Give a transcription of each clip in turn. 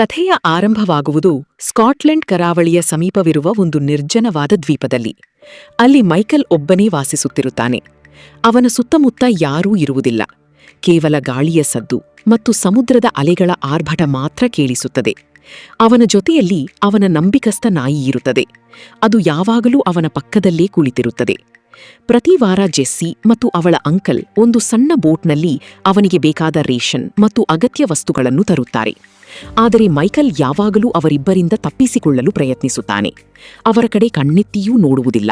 ಕಥೆಯ ಆರಂಭವಾಗುವುದು ಸ್ಕಾಟ್ಲೆಂಡ್ ಕರಾವಳಿಯ ಸಮೀಪವಿರುವ ಒಂದು ನಿರ್ಜನವಾದ ದ್ವೀಪದಲ್ಲಿ. ಅಲ್ಲಿ ಮೈಕೆಲ್ ಒಬ್ಬನೇ ವಾಸಿಸುತ್ತಿರುತ್ತಾನೆ. ಅವನ ಸುತ್ತಮುತ್ತ ಯಾರೂ ಇರುವುದಿಲ್ಲ. ಕೇವಲ ಗಾಳಿಯ ಸದ್ದು ಮತ್ತು ಸಮುದ್ರದ ಅಲೆಗಳ ಆರ್ಭಟ ಮಾತ್ರ ಕೇಳಿಸುತ್ತದೆ. ಅವನ ಜೊತೆಯಲ್ಲಿ ಅವನ ನಂಬಿಕಸ್ಥ ನಾಯಿಯಿರುತ್ತದೆ. ಅದು ಯಾವಾಗಲೂ ಅವನ ಪಕ್ಕದಲ್ಲೇ ಕುಳಿತಿರುತ್ತದೆ. ಪ್ರತಿ ವಾರ ಜೆಸ್ಸಿ ಮತ್ತು ಅವಳ ಅಂಕಲ್ ಒಂದು ಸಣ್ಣ ಬೋಟ್ನಲ್ಲಿ ಅವನಿಗೆ ಬೇಕಾದ ರೇಷನ್ ಮತ್ತು ಅಗತ್ಯ ವಸ್ತುಗಳನ್ನು ತರುತ್ತಾರೆ. ಆದರೆ ಮೈಕಲ್ ಯಾವಾಗಲೂ ಅವರಿಬ್ಬರಿಂದ ತಪ್ಪಿಸಿಕೊಳ್ಳಲು ಪ್ರಯತ್ನಿಸುತ್ತಾನೆ. ಅವರ ಕಡೆ ಕಣ್ಣೆತ್ತಿಯೂ ನೋಡುವುದಿಲ್ಲ.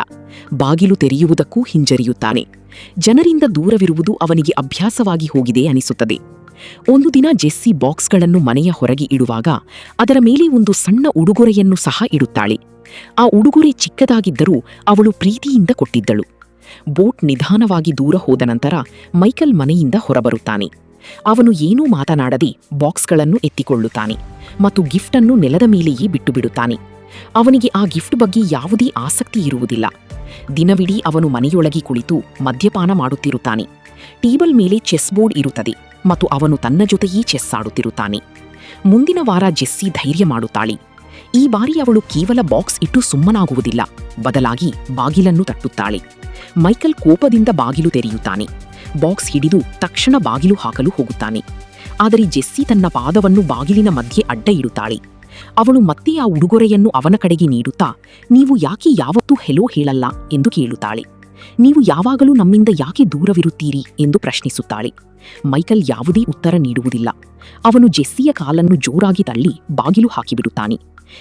ಬಾಗಿಲು ತೆರೆಯುವುದಕ್ಕೂ ಹಿಂಜರಿಯುತ್ತಾನೆ. ಜನರಿಂದ ದೂರವಿರುವುದು ಅವನಿಗೆ ಅಭ್ಯಾಸವಾಗಿ ಹೋಗಿದೆ ಅನಿಸುತ್ತದೆ. ಒಂದು ದಿನ ಜೆಸ್ಸಿ ಬಾಕ್ಸ್ಗಳನ್ನು ಮನೆಯ ಹೊರಗೆ ಇಡುವಾಗ ಅದರ ಮೇಲೆ ಒಂದು ಸಣ್ಣ ಉಡುಗೊರೆಯನ್ನು ಸಹ ಇಡುತ್ತಾಳೆ. ಆ ಉಡುಗೊರೆ ಚಿಕ್ಕದಾಗಿದ್ದರೂ ಅವಳು ಪ್ರೀತಿಯಿಂದ ಕೊಟ್ಟಿದ್ದಳು. ಬೋಟ್ ನಿಧಾನವಾಗಿ ದೂರ ಹೋದ ನಂತರ ಮೈಕಲ್ ಮನೆಯಿಂದ ಹೊರಬರುತ್ತಾನೆ. ಅವನು ಏನೂ ಮಾತನಾಡದೆ ಬಾಕ್ಸ್ಗಳನ್ನು ಎತ್ತಿಕೊಳ್ಳುತ್ತಾನೆ ಮತ್ತು ಗಿಫ್ಟನ್ನು ನೆಲದ ಮೇಲೆಯೇ ಬಿಟ್ಟುಬಿಡುತ್ತಾನೆ. ಅವನಿಗೆ ಆ ಗಿಫ್ಟ್ ಬಗ್ಗೆ ಯಾವುದೇ ಆಸಕ್ತಿ ಇರುವುದಿಲ್ಲ. ದಿನವಿಡೀ ಅವನು ಮನೆಯೊಳಗೆ ಕುಳಿತು ಮದ್ಯಪಾನ ಮಾಡುತ್ತಿರುತ್ತಾನೆ. ಟೇಬಲ್ ಮೇಲೆ ಚೆಸ್ ಬೋರ್ಡ್ ಇರುತ್ತದೆ ಮತ್ತು ಅವನು ತನ್ನ ಜೊತೆಯೇ ಚೆಸ್ ಆಡುತ್ತಿರುತ್ತಾನೆ. ಮುಂದಿನ ವಾರ ಜೆಸ್ಸಿ ಧೈರ್ಯ ಮಾಡುತ್ತಾಳೆ. ಈ ಬಾರಿ ಅವಳು ಕೇವಲ ಬಾಕ್ಸ್ ಇಟ್ಟು ಸುಮ್ಮನಾಗುವುದಿಲ್ಲ, ಬದಲಾಗಿ ಬಾಗಿಲನ್ನು ತಟ್ಟುತ್ತಾಳೆ. ಮೈಕಲ್ ಕೋಪದಿಂದ ಬಾಗಿಲು ತೆರೆಯುತ್ತಾನೆ. ಬಾಕ್ಸ್ ಹಿಡಿದು ತಕ್ಷಣ ಬಾಗಿಲು ಹಾಕಲು ಹೋಗುತ್ತಾನೆ. ಆದರೆ ಜೆಸ್ಸಿ ತನ್ನ ಪಾದವನ್ನು ಬಾಗಿಲಿನ ಮಧ್ಯೆ ಅಡ್ಡ ಇಡುತ್ತಾಳೆ. ಅವಳು ಮತ್ತೆ ಆ ಉಡುಗೊರೆಯನ್ನು ಅವನ ಕಡೆಗೆ ನೀಡುತ್ತಾ, ನೀವು ಯಾಕೆ ಯಾವತ್ತೂ ಹೆಲೋ ಹೇಳಲ್ಲ ಎಂದು ಕೇಳುತ್ತಾಳೆ. ನೀವು ಯಾವಾಗಲೂ ನಮ್ಮಿಂದ ಯಾಕೆ ದೂರವಿರುತ್ತೀರಿ ಎಂದು ಪ್ರಶ್ನಿಸುತ್ತಾಳೆ. ಮೈಕಲ್ ಯಾವುದೇ ಉತ್ತರ ನೀಡುವುದಿಲ್ಲ. ಅವನು ಜೆಸ್ಸಿಯ ಕಾಲನ್ನು ಜೋರಾಗಿ ತಳ್ಳಿ ಬಾಗಿಲು ಹಾಕಿಬಿಡುತ್ತಾನೆ.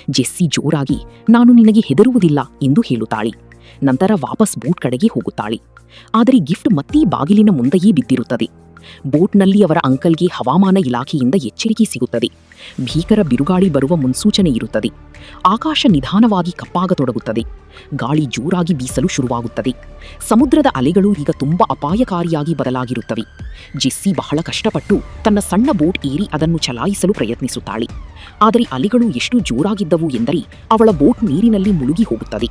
ಜೆಸ್ಸಿ ಜೋರಾಗಿ, ನಾನು ನಿನಗೆ ಹೆದರುವುದಿಲ್ಲ ಎಂದು ಹೇಳುತ್ತಾಳೆ. ನಂತರ ವಾಪಸ್ ಬೋಟ್ ಕಡೆಗೆ ಹೋಗುತ್ತಾಳೆ. ಆದರೆ ಗಿಫ್ಟ್ ಮತ್ತೆ ಬಾಗಿಲಿನ ಮುಂದೆಯೇ ಬಿದ್ದಿರುತ್ತದೆ. ಬೋಟ್ನಲ್ಲಿ ಅವರ ಅಂಕಲ್ಗೆ ಹವಾಮಾನ ಇಲಾಖೆಯಿಂದ ಎಚ್ಚರಿಕೆ ಸಿಗುತ್ತದೆ. ಭೀಕರ ಬಿರುಗಾಳಿ ಬರುವ ಮುನ್ಸೂಚನೆ ಇರುತ್ತದೆ. ಆಕಾಶ ನಿಧಾನವಾಗಿ ಕಪ್ಪಾಗತೊಡಗುತ್ತದೆ. ಗಾಳಿ ಜೋರಾಗಿ ಬೀಸಲು ಶುರುವಾಗುತ್ತದೆ. ಸಮುದ್ರದ ಅಲೆಗಳು ಈಗ ತುಂಬಾ ಅಪಾಯಕಾರಿಯಾಗಿ ಬದಲಾಗಿರುತ್ತವೆ. ಜೆಸ್ಸಿ ಬಹಳ ಕಷ್ಟಪಟ್ಟು ತನ್ನ ಸಣ್ಣ ಬೋಟ್ ಏರಿ ಅದನ್ನು ಚಲಾಯಿಸಲು ಪ್ರಯತ್ನಿಸುತ್ತಾಳೆ. ಆದರೆ ಅಲೆಗಳು ಎಷ್ಟು ಜೋರಾಗಿದ್ದವು ಎಂದರೆ ಅವಳ ಬೋಟ್ ನೀರಿನಲ್ಲಿ ಮುಳುಗಿ ಹೋಗುತ್ತದೆ.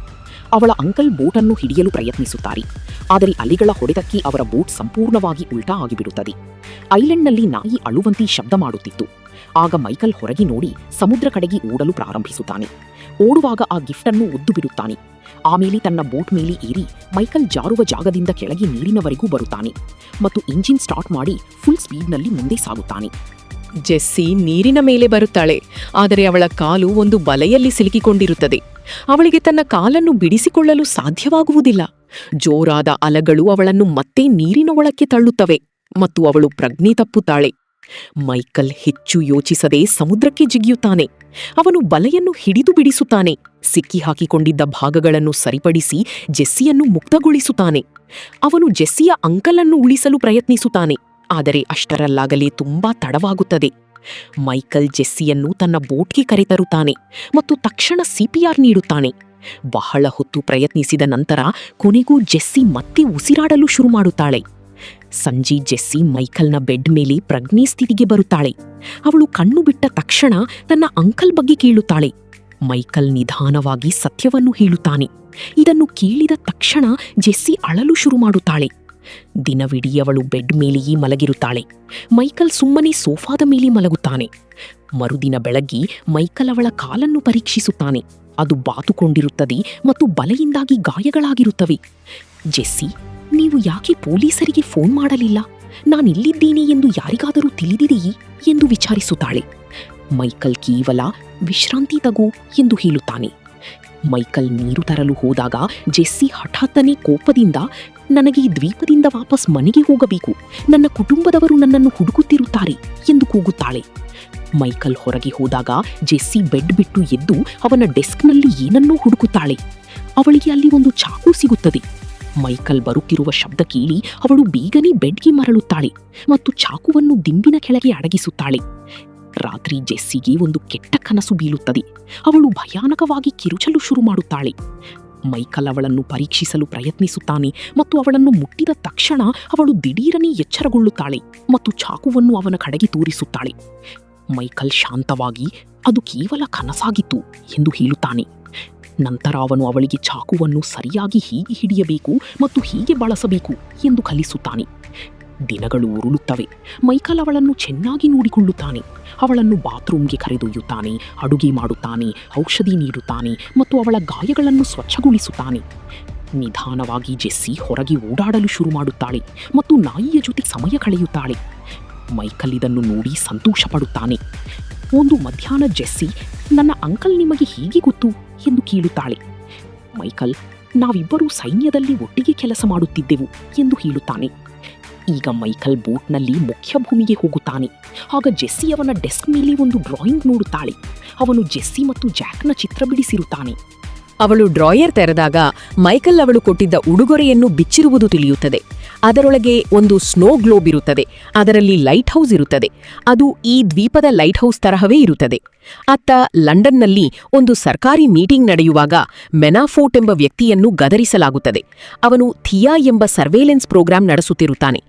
ಅವಳ ಅಂಕಲ್ ಬೋಟನ್ನು ಹಿಡಿಯಲು ಪ್ರಯತ್ನಿಸುತ್ತಾರೆ. ಆದರೆ ಅಲೆಗಳ ಹೊಡೆತಕ್ಕೆ ಅವರ ಬೋಟ್ ಸಂಪೂರ್ಣವಾಗಿ ಉಲ್ಟಾ ಆಗಿಬಿಡುತ್ತದೆ. ಐಲೆಂಡ್ನಲ್ಲಿ ನಾಯಿ ಅಳುವಂತೆ ಶಬ್ದ ಮಾಡುತ್ತಿತ್ತು. ಆಗ ಮೈಕಲ್ ಹೊರಗೆ ನೋಡಿ ಸಮುದ್ರ ಕಡೆಗೆ ಓಡಲು ಪ್ರಾರಂಭಿಸುತ್ತಾನೆ. ಓಡುವಾಗ ಆ ಗಿಫ್ಟನ್ನು ಒದ್ದು ಬಿಡುತ್ತಾನೆ. ಆಮೇಲೆ ತನ್ನ ಬೋಟ್ ಮೇಲೆ ಏರಿ ಮೈಕಲ್ ಜಾರುವ ಜಾಗದಿಂದ ಕೆಳಗೆ ನೀರಿನವರೆಗೂ ಬರುತ್ತಾನೆ ಮತ್ತು ಇಂಜಿನ್ ಸ್ಟಾರ್ಟ್ ಮಾಡಿ ಫುಲ್ ಸ್ಪೀಡ್ನಲ್ಲಿ ಮುಂದೆ ಸಾಗುತ್ತಾನೆ. ಜೆಸ್ಸಿ ನೀರಿನ ಮೇಲೆ ಬರುತ್ತಾಳೆ. ಆದರೆ ಅವಳ ಕಾಲು ಒಂದು ಬಲೆಯಲ್ಲಿ ಸಿಲುಕಿಕೊಂಡಿರುತ್ತದೆ. ಅವಳಿಗೆ ತನ್ನ ಕಾಲನ್ನು ಬಿಡಿಸಿಕೊಳ್ಳಲು ಸಾಧ್ಯವಾಗುವುದಿಲ್ಲ. ಜೋರಾದ ಅಲೆಗಳು ಅವಳನ್ನು ಮತ್ತೆ ನೀರಿನ ಒಳಕ್ಕೆ ತಳ್ಳುತ್ತವೆ ಮತ್ತು ಅವಳು ಪ್ರಜ್ಞೆ ತಪ್ಪುತ್ತಾಳೆ. ಮೈಕಲ್ ಹೆಚ್ಚು ಯೋಚಿಸದೆ ಸಮುದ್ರಕ್ಕೆ ಜಿಗಿಯುತ್ತಾನೆ. ಅವನು ಬಲೆಯನ್ನು ಹಿಡಿದು ಬಿಡಿಸುತ್ತಾನೆ. ಸಿಕ್ಕಿ ಹಾಕಿಕೊಂಡಿದ್ದ ಭಾಗಗಳನ್ನು ಸರಿಪಡಿಸಿ ಜೆಸ್ಸಿಯನ್ನು ಮುಕ್ತಗೊಳಿಸುತ್ತಾನೆ. ಅವನು ಜೆಸ್ಸಿಯ ಅಂಕಲನ್ನು ಉಳಿಸಲು ಪ್ರಯತ್ನಿಸುತ್ತಾನೆ. ಆದರೆ ಅಷ್ಟರಲ್ಲಾಗಲೇ ತುಂಬಾ ತಡವಾಗುತ್ತದೆ. ಮೈಕಲ್ ಜೆಸ್ಸಿಯನ್ನು ತನ್ನ ಬೋಟ್ಗೆ ಕರೆತರುತ್ತಾನೆ ಮತ್ತು ತಕ್ಷಣ ಸಿಪಿಆರ್ ನೀಡುತ್ತಾನೆ. ಬಹಳ ಹೊತ್ತು ಪ್ರಯತ್ನಿಸಿದ ನಂತರ ಕೊನೆಗೂ ಜೆಸ್ಸಿ ಮತ್ತೆ ಉಸಿರಾಡಲು ಶುರು ಮಾಡುತ್ತಾಳೆ. ಸಂಜೆ ಜೆಸ್ಸಿ ಮೈಕಲ್ನ ಬೆಡ್ ಮೇಲೆ ಪ್ರಜ್ಞೆ ಸ್ಥಿತಿಗೆ ಬರುತ್ತಾಳೆ. ಅವಳು ಕಣ್ಣು ಬಿಟ್ಟ ತಕ್ಷಣ ತನ್ನ ಅಂಕಲ್ ಬಗ್ಗೆ ಕೇಳುತ್ತಾಳೆ. ಮೈಕಲ್ ನಿಧಾನವಾಗಿ ಸತ್ಯವನ್ನು ಹೇಳುತ್ತಾನೆ. ಇದನ್ನು ಕೇಳಿದ ತಕ್ಷಣ ಜೆಸ್ಸಿ ಅಳಲು ಶುರು ಮಾಡುತ್ತಾಳೆ. ದಿನವಿಡೀ ಅವಳು ಬೆಡ್ ಮೇಲೆಯೇ ಮಲಗಿರುತ್ತಾಳೆ. ಮೈಕಲ್ ಸುಮ್ಮನೆ ಸೋಫಾದ ಮೇಲೆ ಮಲಗುತ್ತಾನೆ. ಮರುದಿನ ಬೆಳಗ್ಗೆ ಮೈಕಲ್ ಅವಳ ಕಾಲನ್ನು ಪರೀಕ್ಷಿಸುತ್ತಾನೆ. ಅದು ಬಾತುಕೊಂಡಿರುತ್ತದೆ ಮತ್ತು ಬಲೆಯಿಂದಾಗಿ ಗಾಯಗಳಾಗಿರುತ್ತವೆ. ಜೆಸ್ಸಿ, ನೀವು ಯಾಕೆ ಪೊಲೀಸರಿಗೆ ಫೋನ್ ಮಾಡಲಿಲ್ಲ? ನಾನಿಲ್ಲಿದ್ದೇನೆ ಎಂದು ಯಾರಿಗಾದರೂ ತಿಳಿದಿದೆಯೇ ಎಂದು ವಿಚಾರಿಸುತ್ತಾಳೆ. ಮೈಕಲ್ ಕೇವಲ ವಿಶ್ರಾಂತಿ ತಗೋ ಎಂದು ಹೇಳುತ್ತಾನೆ. ಮೈಕಲ್ ನೀರು ತರಲು ಹೋದಾಗ ಜೆಸ್ಸಿ ಹಠಾತ್ತನೆ ಕೋಪದಿಂದ, ನನಗೆ ಈ ದ್ವೀಪದಿಂದ ವಾಪಸ್ ಮನೆಗೆ ಹೋಗಬೇಕು, ನನ್ನ ಕುಟುಂಬದವರು ನನ್ನನ್ನು ಹುಡುಕುತ್ತಿರುತ್ತಾರೆ ಎಂದು ಕೂಗುತ್ತಾಳೆ. ಮೈಕಲ್ ಹೊರಗೆ ಹೋದಾಗ ಜೆಸ್ಸಿ ಬೆಡ್ ಬಿಟ್ಟು ಎದ್ದು ಅವನ ಡೆಸ್ಕ್ನಲ್ಲಿ ಏನನ್ನೂ ಹುಡುಕುತ್ತಾಳೆ. ಅವಳಿಗೆ ಅಲ್ಲಿ ಒಂದು ಚಾಕು ಸಿಗುತ್ತದೆ. ಮೈಕಲ್ ಬರುತ್ತಿರುವ ಶಬ್ದ ಕೇಳಿ ಅವಳು ಬೇಗನೆ ಬೆಡ್ಗೆ ಮರಳುತ್ತಾಳೆ ಮತ್ತು ಚಾಕುವನ್ನು ದಿಂಬಿನ ಕೆಳಗೆ ಅಡಗಿಸುತ್ತಾಳೆ. ರಾತ್ರಿ ಜೆಸ್ಸಿಗೆ ಒಂದು ಕೆಟ್ಟ ಕನಸು ಬೀಳುತ್ತದೆ. ಅವಳು ಭಯಾನಕವಾಗಿ ಕಿರುಚಲು ಶುರು ಮಾಡುತ್ತಾಳೆ. ಮೈಕಲ್ ಅವಳನ್ನು ಪರೀಕ್ಷಿಸಲು ಪ್ರಯತ್ನಿಸುತ್ತಾನೆ ಮತ್ತು ಅವಳನ್ನು ಮುಟ್ಟಿದ ತಕ್ಷಣ ಅವಳು ದಿಢೀರನೆ ಎಚ್ಚರಗೊಳ್ಳುತ್ತಾಳೆ ಮತ್ತು ಚಾಕುವನ್ನು ಅವನ ಕಡೆಗೆ ತೋರಿಸುತ್ತಾಳೆ. ಮೈಕಲ್ ಶಾಂತವಾಗಿ, ಅದು ಕೇವಲ ಕನಸಾಗಿತ್ತು ಎಂದು ಹೇಳುತ್ತಾನೆ. ನಂತರ ಅವನು ಅವಳಿಗೆ ಚಾಕುವನ್ನು ಸರಿಯಾಗಿ ಹೀಗೆ ಹಿಡಿಯಬೇಕು ಮತ್ತು ಹೀಗೆ ಬಳಸಬೇಕು ಎಂದು ಕಲಿಸುತ್ತಾನೆ. ದಿನಗಳು ಉರುಳುತ್ತವೆ. ಮೈಕಲ್ ಅವಳನ್ನು ಚೆನ್ನಾಗಿ ನೋಡಿಕೊಳ್ಳುತ್ತಾನೆ. ಅವಳನ್ನು ಬಾತ್ರೂಮ್ಗೆ ಕರೆದೊಯ್ಯುತ್ತಾನೆ, ಅಡುಗೆ ಮಾಡುತ್ತಾನೆ, ಔಷಧಿ ನೀಡುತ್ತಾನೆ ಮತ್ತು ಅವಳ ಗಾಯಗಳನ್ನು ಸ್ವಚ್ಛಗೊಳಿಸುತ್ತಾನೆ. ನಿಧಾನವಾಗಿ ಜೆಸ್ಸಿ ಹೊರಗೆ ಓಡಾಡಲು ಶುರು ಮಾಡುತ್ತಾಳೆ ಮತ್ತು ನಾಯಿಯ ಜೊತೆ ಸಮಯ ಕಳೆಯುತ್ತಾಳೆ. ಮೈಕಲ್ ಇದನ್ನು ನೋಡಿ ಸಂತೋಷಪಡುತ್ತಾನೆ. ಒಂದು ಮಧ್ಯಾಹ್ನ ಜೆಸ್ಸಿ, ನನ್ನ ಅಂಕಲ್ ನಿಮಗೆ ಹೀಗೆ ಗೊತ್ತು ಎಂದು ಕೇಳುತ್ತಾಳೆ. ಮೈಕಲ್, ನಾವಿಬ್ಬರೂ ಸೈನ್ಯದಲ್ಲಿ ಒಟ್ಟಿಗೆ ಕೆಲಸ ಮಾಡುತ್ತಿದ್ದೆವು ಎಂದು ಹೇಳುತ್ತಾನೆ. ಈಗ ಮೈಕಲ್ ಬೋಟ್ನಲ್ಲಿ ಮುಖ್ಯ ಭೂಮಿಗೆ ಹೋಗುತ್ತಾನೆ. ಆಗ ಜೆಸ್ಸಿ ಅವನ ಡೆಸ್ಕ್ ಮೇಲೆ ಒಂದು ಡ್ರಾಯಿಂಗ್ ನೋಡುತ್ತಾಳೆ. ಅವನು ಜೆಸ್ಸಿ ಮತ್ತು ಜಾಕ್ನ ಚಿತ್ರ ಬಿಡಿಸಿರುತ್ತಾನೆ. ಅವಳು ಡ್ರಾಯರ್ ತೆರೆದಾಗ ಮೈಕಲ್ ಅವಳು ಕೊಟ್ಟಿದ್ದ ಉಡುಗೊರೆಯನ್ನು ಬಿಚ್ಚಿರುವುದು ತಿಳಿಯುತ್ತದೆ. ಅದರೊಳಗೆ ಒಂದು ಸ್ನೋ ಗ್ಲೋಬ್ ಇರುತ್ತದೆ. ಅದರಲ್ಲಿ ಲೈಟ್ ಹೌಸ್ ಇರುತ್ತದೆ. ಅದು ಈ ದ್ವೀಪದ ಲೈಟ್ ಹೌಸ್ ತರಹವೇ ಇರುತ್ತದೆ. ಅತ್ತ ಲಂಡನ್ನಲ್ಲಿ ಒಂದು ಸರ್ಕಾರಿ ಮೀಟಿಂಗ್ ನಡೆಯುವಾಗ ಮೆನಾಫೋರ್ಟ್ ಎಂಬ ವ್ಯಕ್ತಿಯನ್ನು ಗದರಿಸಲಾಗುತ್ತದೆ. ಅವನು ಥಿಯಾ ಎಂಬ ಸರ್ವೇಲೆನ್ಸ್ ಪ್ರೋಗ್ರಾಂ ನಡೆಸುತ್ತಿರುತ್ತಾನೆ.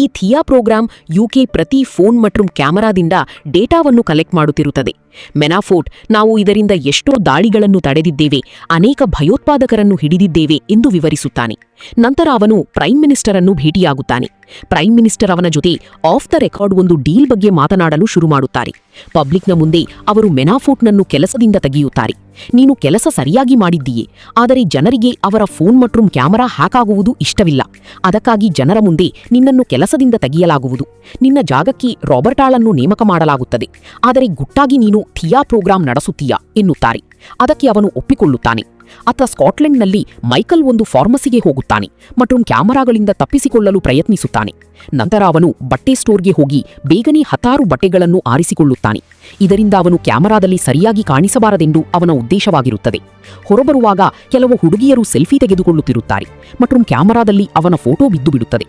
ಈ ಥಿಯಾ ಪ್ರೋಗ್ರಾಂ ಯುಕೆ ಪ್ರತಿ ಫೋನ್ ಮತ್ತು ಕ್ಯಾಮರಾದಿಂದ ಡೇಟಾವನ್ನು ಕಲೆಕ್ಟ್ ಮಾಡುತ್ತಿರುತ್ತದೆ. ಮೆನಾಫೋರ್ಟ್, ನಾವು ಇದರಿಂದ ಎಷ್ಟೋ ದಾಳಿಗಳನ್ನು ತಡೆದಿದ್ದೇವೆ, ಅನೇಕ ಭಯೋತ್ಪಾದಕರನ್ನು ಹಿಡಿದಿದ್ದೇವೆ ಎಂದು ವಿವರಿಸುತ್ತಾನೆ. ನಂತರ ಅವನು ಪ್ರೈಮ್ ಮಿನಿಸ್ಟರ್ ಅನ್ನು ಭೇಟಿಯಾಗುತ್ತಾನೆ. ಪ್ರೈಮ್ ಮಿನಿಸ್ಟರ್ ಅವನ ಜೊತೆ ಆಫ್ ದ ರೆಕಾರ್ಡ್ ಒಂದು ಡೀಲ್ ಬಗ್ಗೆ ಮಾತನಾಡಲು ಶುರು ಮಾಡುತ್ತಾರೆ. ಪಬ್ಲಿಕ್ನ ಮುಂದೆ ಅವರು ಮೆನಾಫೋರ್ಟ್ನನ್ನು ಕೆಲಸದಿಂದ ತೆಗೆಯುತ್ತಾರೆ. ನೀನು ಕೆಲಸ ಸರಿಯಾಗಿ ಮಾಡಿದ್ದೀಯೆ, ಆದರೆ ಜನರಿಗೆ ಅವರ ಫೋನ್ ಮತ್ತು ಕ್ಯಾಮರಾ ಹ್ಯಾಕ್ ಆಗುವುದು ಇಷ್ಟವಿಲ್ಲ. ಅದಕ್ಕಾಗಿ ಜನರ ಮುಂದೆ ನಿನ್ನನ್ನು ಕೆಲಸದಿಂದ ತೆಗೆಯಲಾಗುವುದು. ನಿನ್ನ ಜಾಗಕ್ಕೆ ರಾಬರ್ಟಾಳನ್ನು ನೇಮಕ ಮಾಡಲಾಗುತ್ತದೆ. ಆದರೆ ಗುಟ್ಟಾಗಿ ನೀನು ಥಿಯಾ ಪ್ರೋಗ್ರಾಂ ನಡೆಸುತ್ತೀಯಾ ಎನ್ನುತ್ತಾರೆ. ಅದಕ್ಕೆ ಅವನು ಒಪ್ಪಿಕೊಳ್ಳುತ್ತಾನೆ. ಅತ್ತ ಸ್ಕಾಟ್ಲೆಂಡ್ನಲ್ಲಿ ಮೈಕಲ್ ಒಂದು ಫಾರ್ಮಸಿಗೆ ಹೋಗುತ್ತಾನೆ ಮತ್ತು ಕ್ಯಾಮರಾಗಳಿಂದ ತಪ್ಪಿಸಿಕೊಳ್ಳಲು ಪ್ರಯತ್ನಿಸುತ್ತಾನೆ. ನಂತರ ಅವನು ಬಟ್ಟೆ ಸ್ಟೋರ್ಗೆ ಹೋಗಿ ಬೇಗನೆ 10 ಬಟ್ಟೆಗಳನ್ನು ಆರಿಸಿಕೊಳ್ಳುತ್ತಾನೆ. ಇದರಿಂದ ಅವನು ಕ್ಯಾಮರಾದಲ್ಲಿ ಸರಿಯಾಗಿ ಕಾಣಿಸಬಾರದೆಂದು ಅವನ ಉದ್ದೇಶವಾಗಿರುತ್ತದೆ. ಹೊರಬರುವಾಗ ಕೆಲವು ಹುಡುಗಿಯರು ಸೆಲ್ಫಿ ತೆಗೆದುಕೊಳ್ಳುತ್ತಿರುತ್ತಾರೆ ಮತ್ತು ಕ್ಯಾಮರಾದಲ್ಲಿ ಅವನ ಫೋಟೋ ಬಿದ್ದು ಬಿಡುತ್ತದೆ.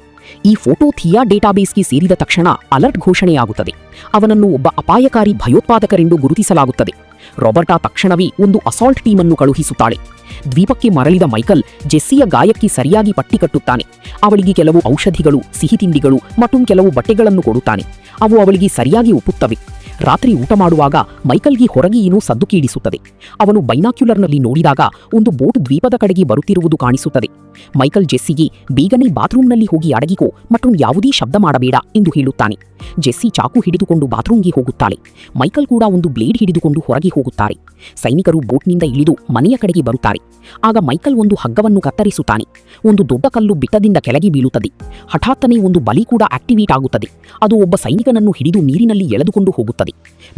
ಈ ಫೋಟೋ ಥಿಯಾ ಡೇಟಾಬೇಸ್ಗೆ ಸೇರಿದ ತಕ್ಷಣ ಅಲರ್ಟ್ ಘೋಷಣೆಯಾಗುತ್ತದೆ. ಅವನನ್ನು ಒಬ್ಬ ಅಪಾಯಕಾರಿ ಭಯೋತ್ಪಾದಕರೆಂದು ಗುರುತಿಸಲಾಗುತ್ತದೆ. ರಾಬರ್ಟಾ ತಕ್ಷಣವೇ ಒಂದು ಅಸಾಲ್ಟ್ ಟೀಮನ್ನು ಕಳುಹಿಸುತ್ತಾಳೆ. ದ್ವೀಪಕ್ಕೆ ಮರಳಿದ ಮೈಕಲ್ ಜೆಸ್ಸಿಯ ಗಾಯಕ್ಕೆ ಸರಿಯಾಗಿ ಪಟ್ಟಿ ಕಟ್ಟುತ್ತಾನೆ. ಅವಳಿಗೆ ಕೆಲವು ಔಷಧಿಗಳು, ಸಿಹಿ ತಿಂಡಿಗಳು ಮತ್ತು ಕೆಲವು ಬಟ್ಟೆಗಳನ್ನು ಕೊಡುತ್ತಾನೆ. ಅವು ಅವಳಿಗೆ ಸರಿಯಾಗಿ ಒಪ್ಪುತ್ತವೆ. ರಾತ್ರಿ ಊಟ ಮಾಡುವಾಗ ಮೈಕಲ್ಗೆ ಹೊರಗೆ ಏನೋ ಸದ್ದು ಕೇಳಿಸುತ್ತದೆ. ಅವನು ಬೈನಾಕ್ಯುಲರ್ನಲ್ಲಿ ನೋಡಿದಾಗ ಒಂದು ಬೋಟ್ ದ್ವೀಪದ ಕಡೆಗೆ ಬರುತ್ತಿರುವುದು ಕಾಣಿಸುತ್ತದೆ. ಮೈಕಲ್ ಜೆಸ್ಸಿಗೆ ಬೇಗನೆ ಬಾತ್ರೂಮ್ನಲ್ಲಿ ಹೋಗಿ ಅಡಗಿಕೋ ಮತ್ತು ಯಾವುದೇ ಶಬ್ದ ಮಾಡಬೇಡ ಎಂದು ಹೇಳುತ್ತಾನೆ. ಜೆಸ್ಸಿ ಚಾಕು ಹಿಡಿದುಕೊಂಡು ಬಾತ್ರೂಮ್ಗೆ ಹೋಗುತ್ತಾಳೆ. ಮೈಕಲ್ ಕೂಡ ಒಂದು ಬ್ಲೇಡ್ ಹಿಡಿದುಕೊಂಡು ಹೊರಗೆ ಹೋಗುತ್ತಾರೆ. ಸೈನಿಕರು ಬೋಟ್ನಿಂದ ಇಳಿದು ಮನೆಯ ಕಡೆಗೆ ಬರುತ್ತಾರೆ. ಆಗ ಮೈಕಲ್ ಒಂದು ಹಗ್ಗವನ್ನು ಕತ್ತರಿಸುತ್ತಾನೆ. ಒಂದು ದೊಡ್ಡ ಕಲ್ಲು ಬಿಟ್ಟದಿಂದ ಕೆಳಗೆ ಬೀಳುತ್ತದೆ. ಹಠಾತ್ತನೆ ಒಂದು ಬಲಿ ಕೂಡ ಆಕ್ಟಿವೇಟ್ ಆಗುತ್ತದೆ. ಅದು ಒಬ್ಬ ಸೈನಿಕನನ್ನು ಹಿಡಿದು ನೀರಿನಲ್ಲಿ ಎಳೆದುಕೊಂಡು ಹೋಗುತ್ತದೆ.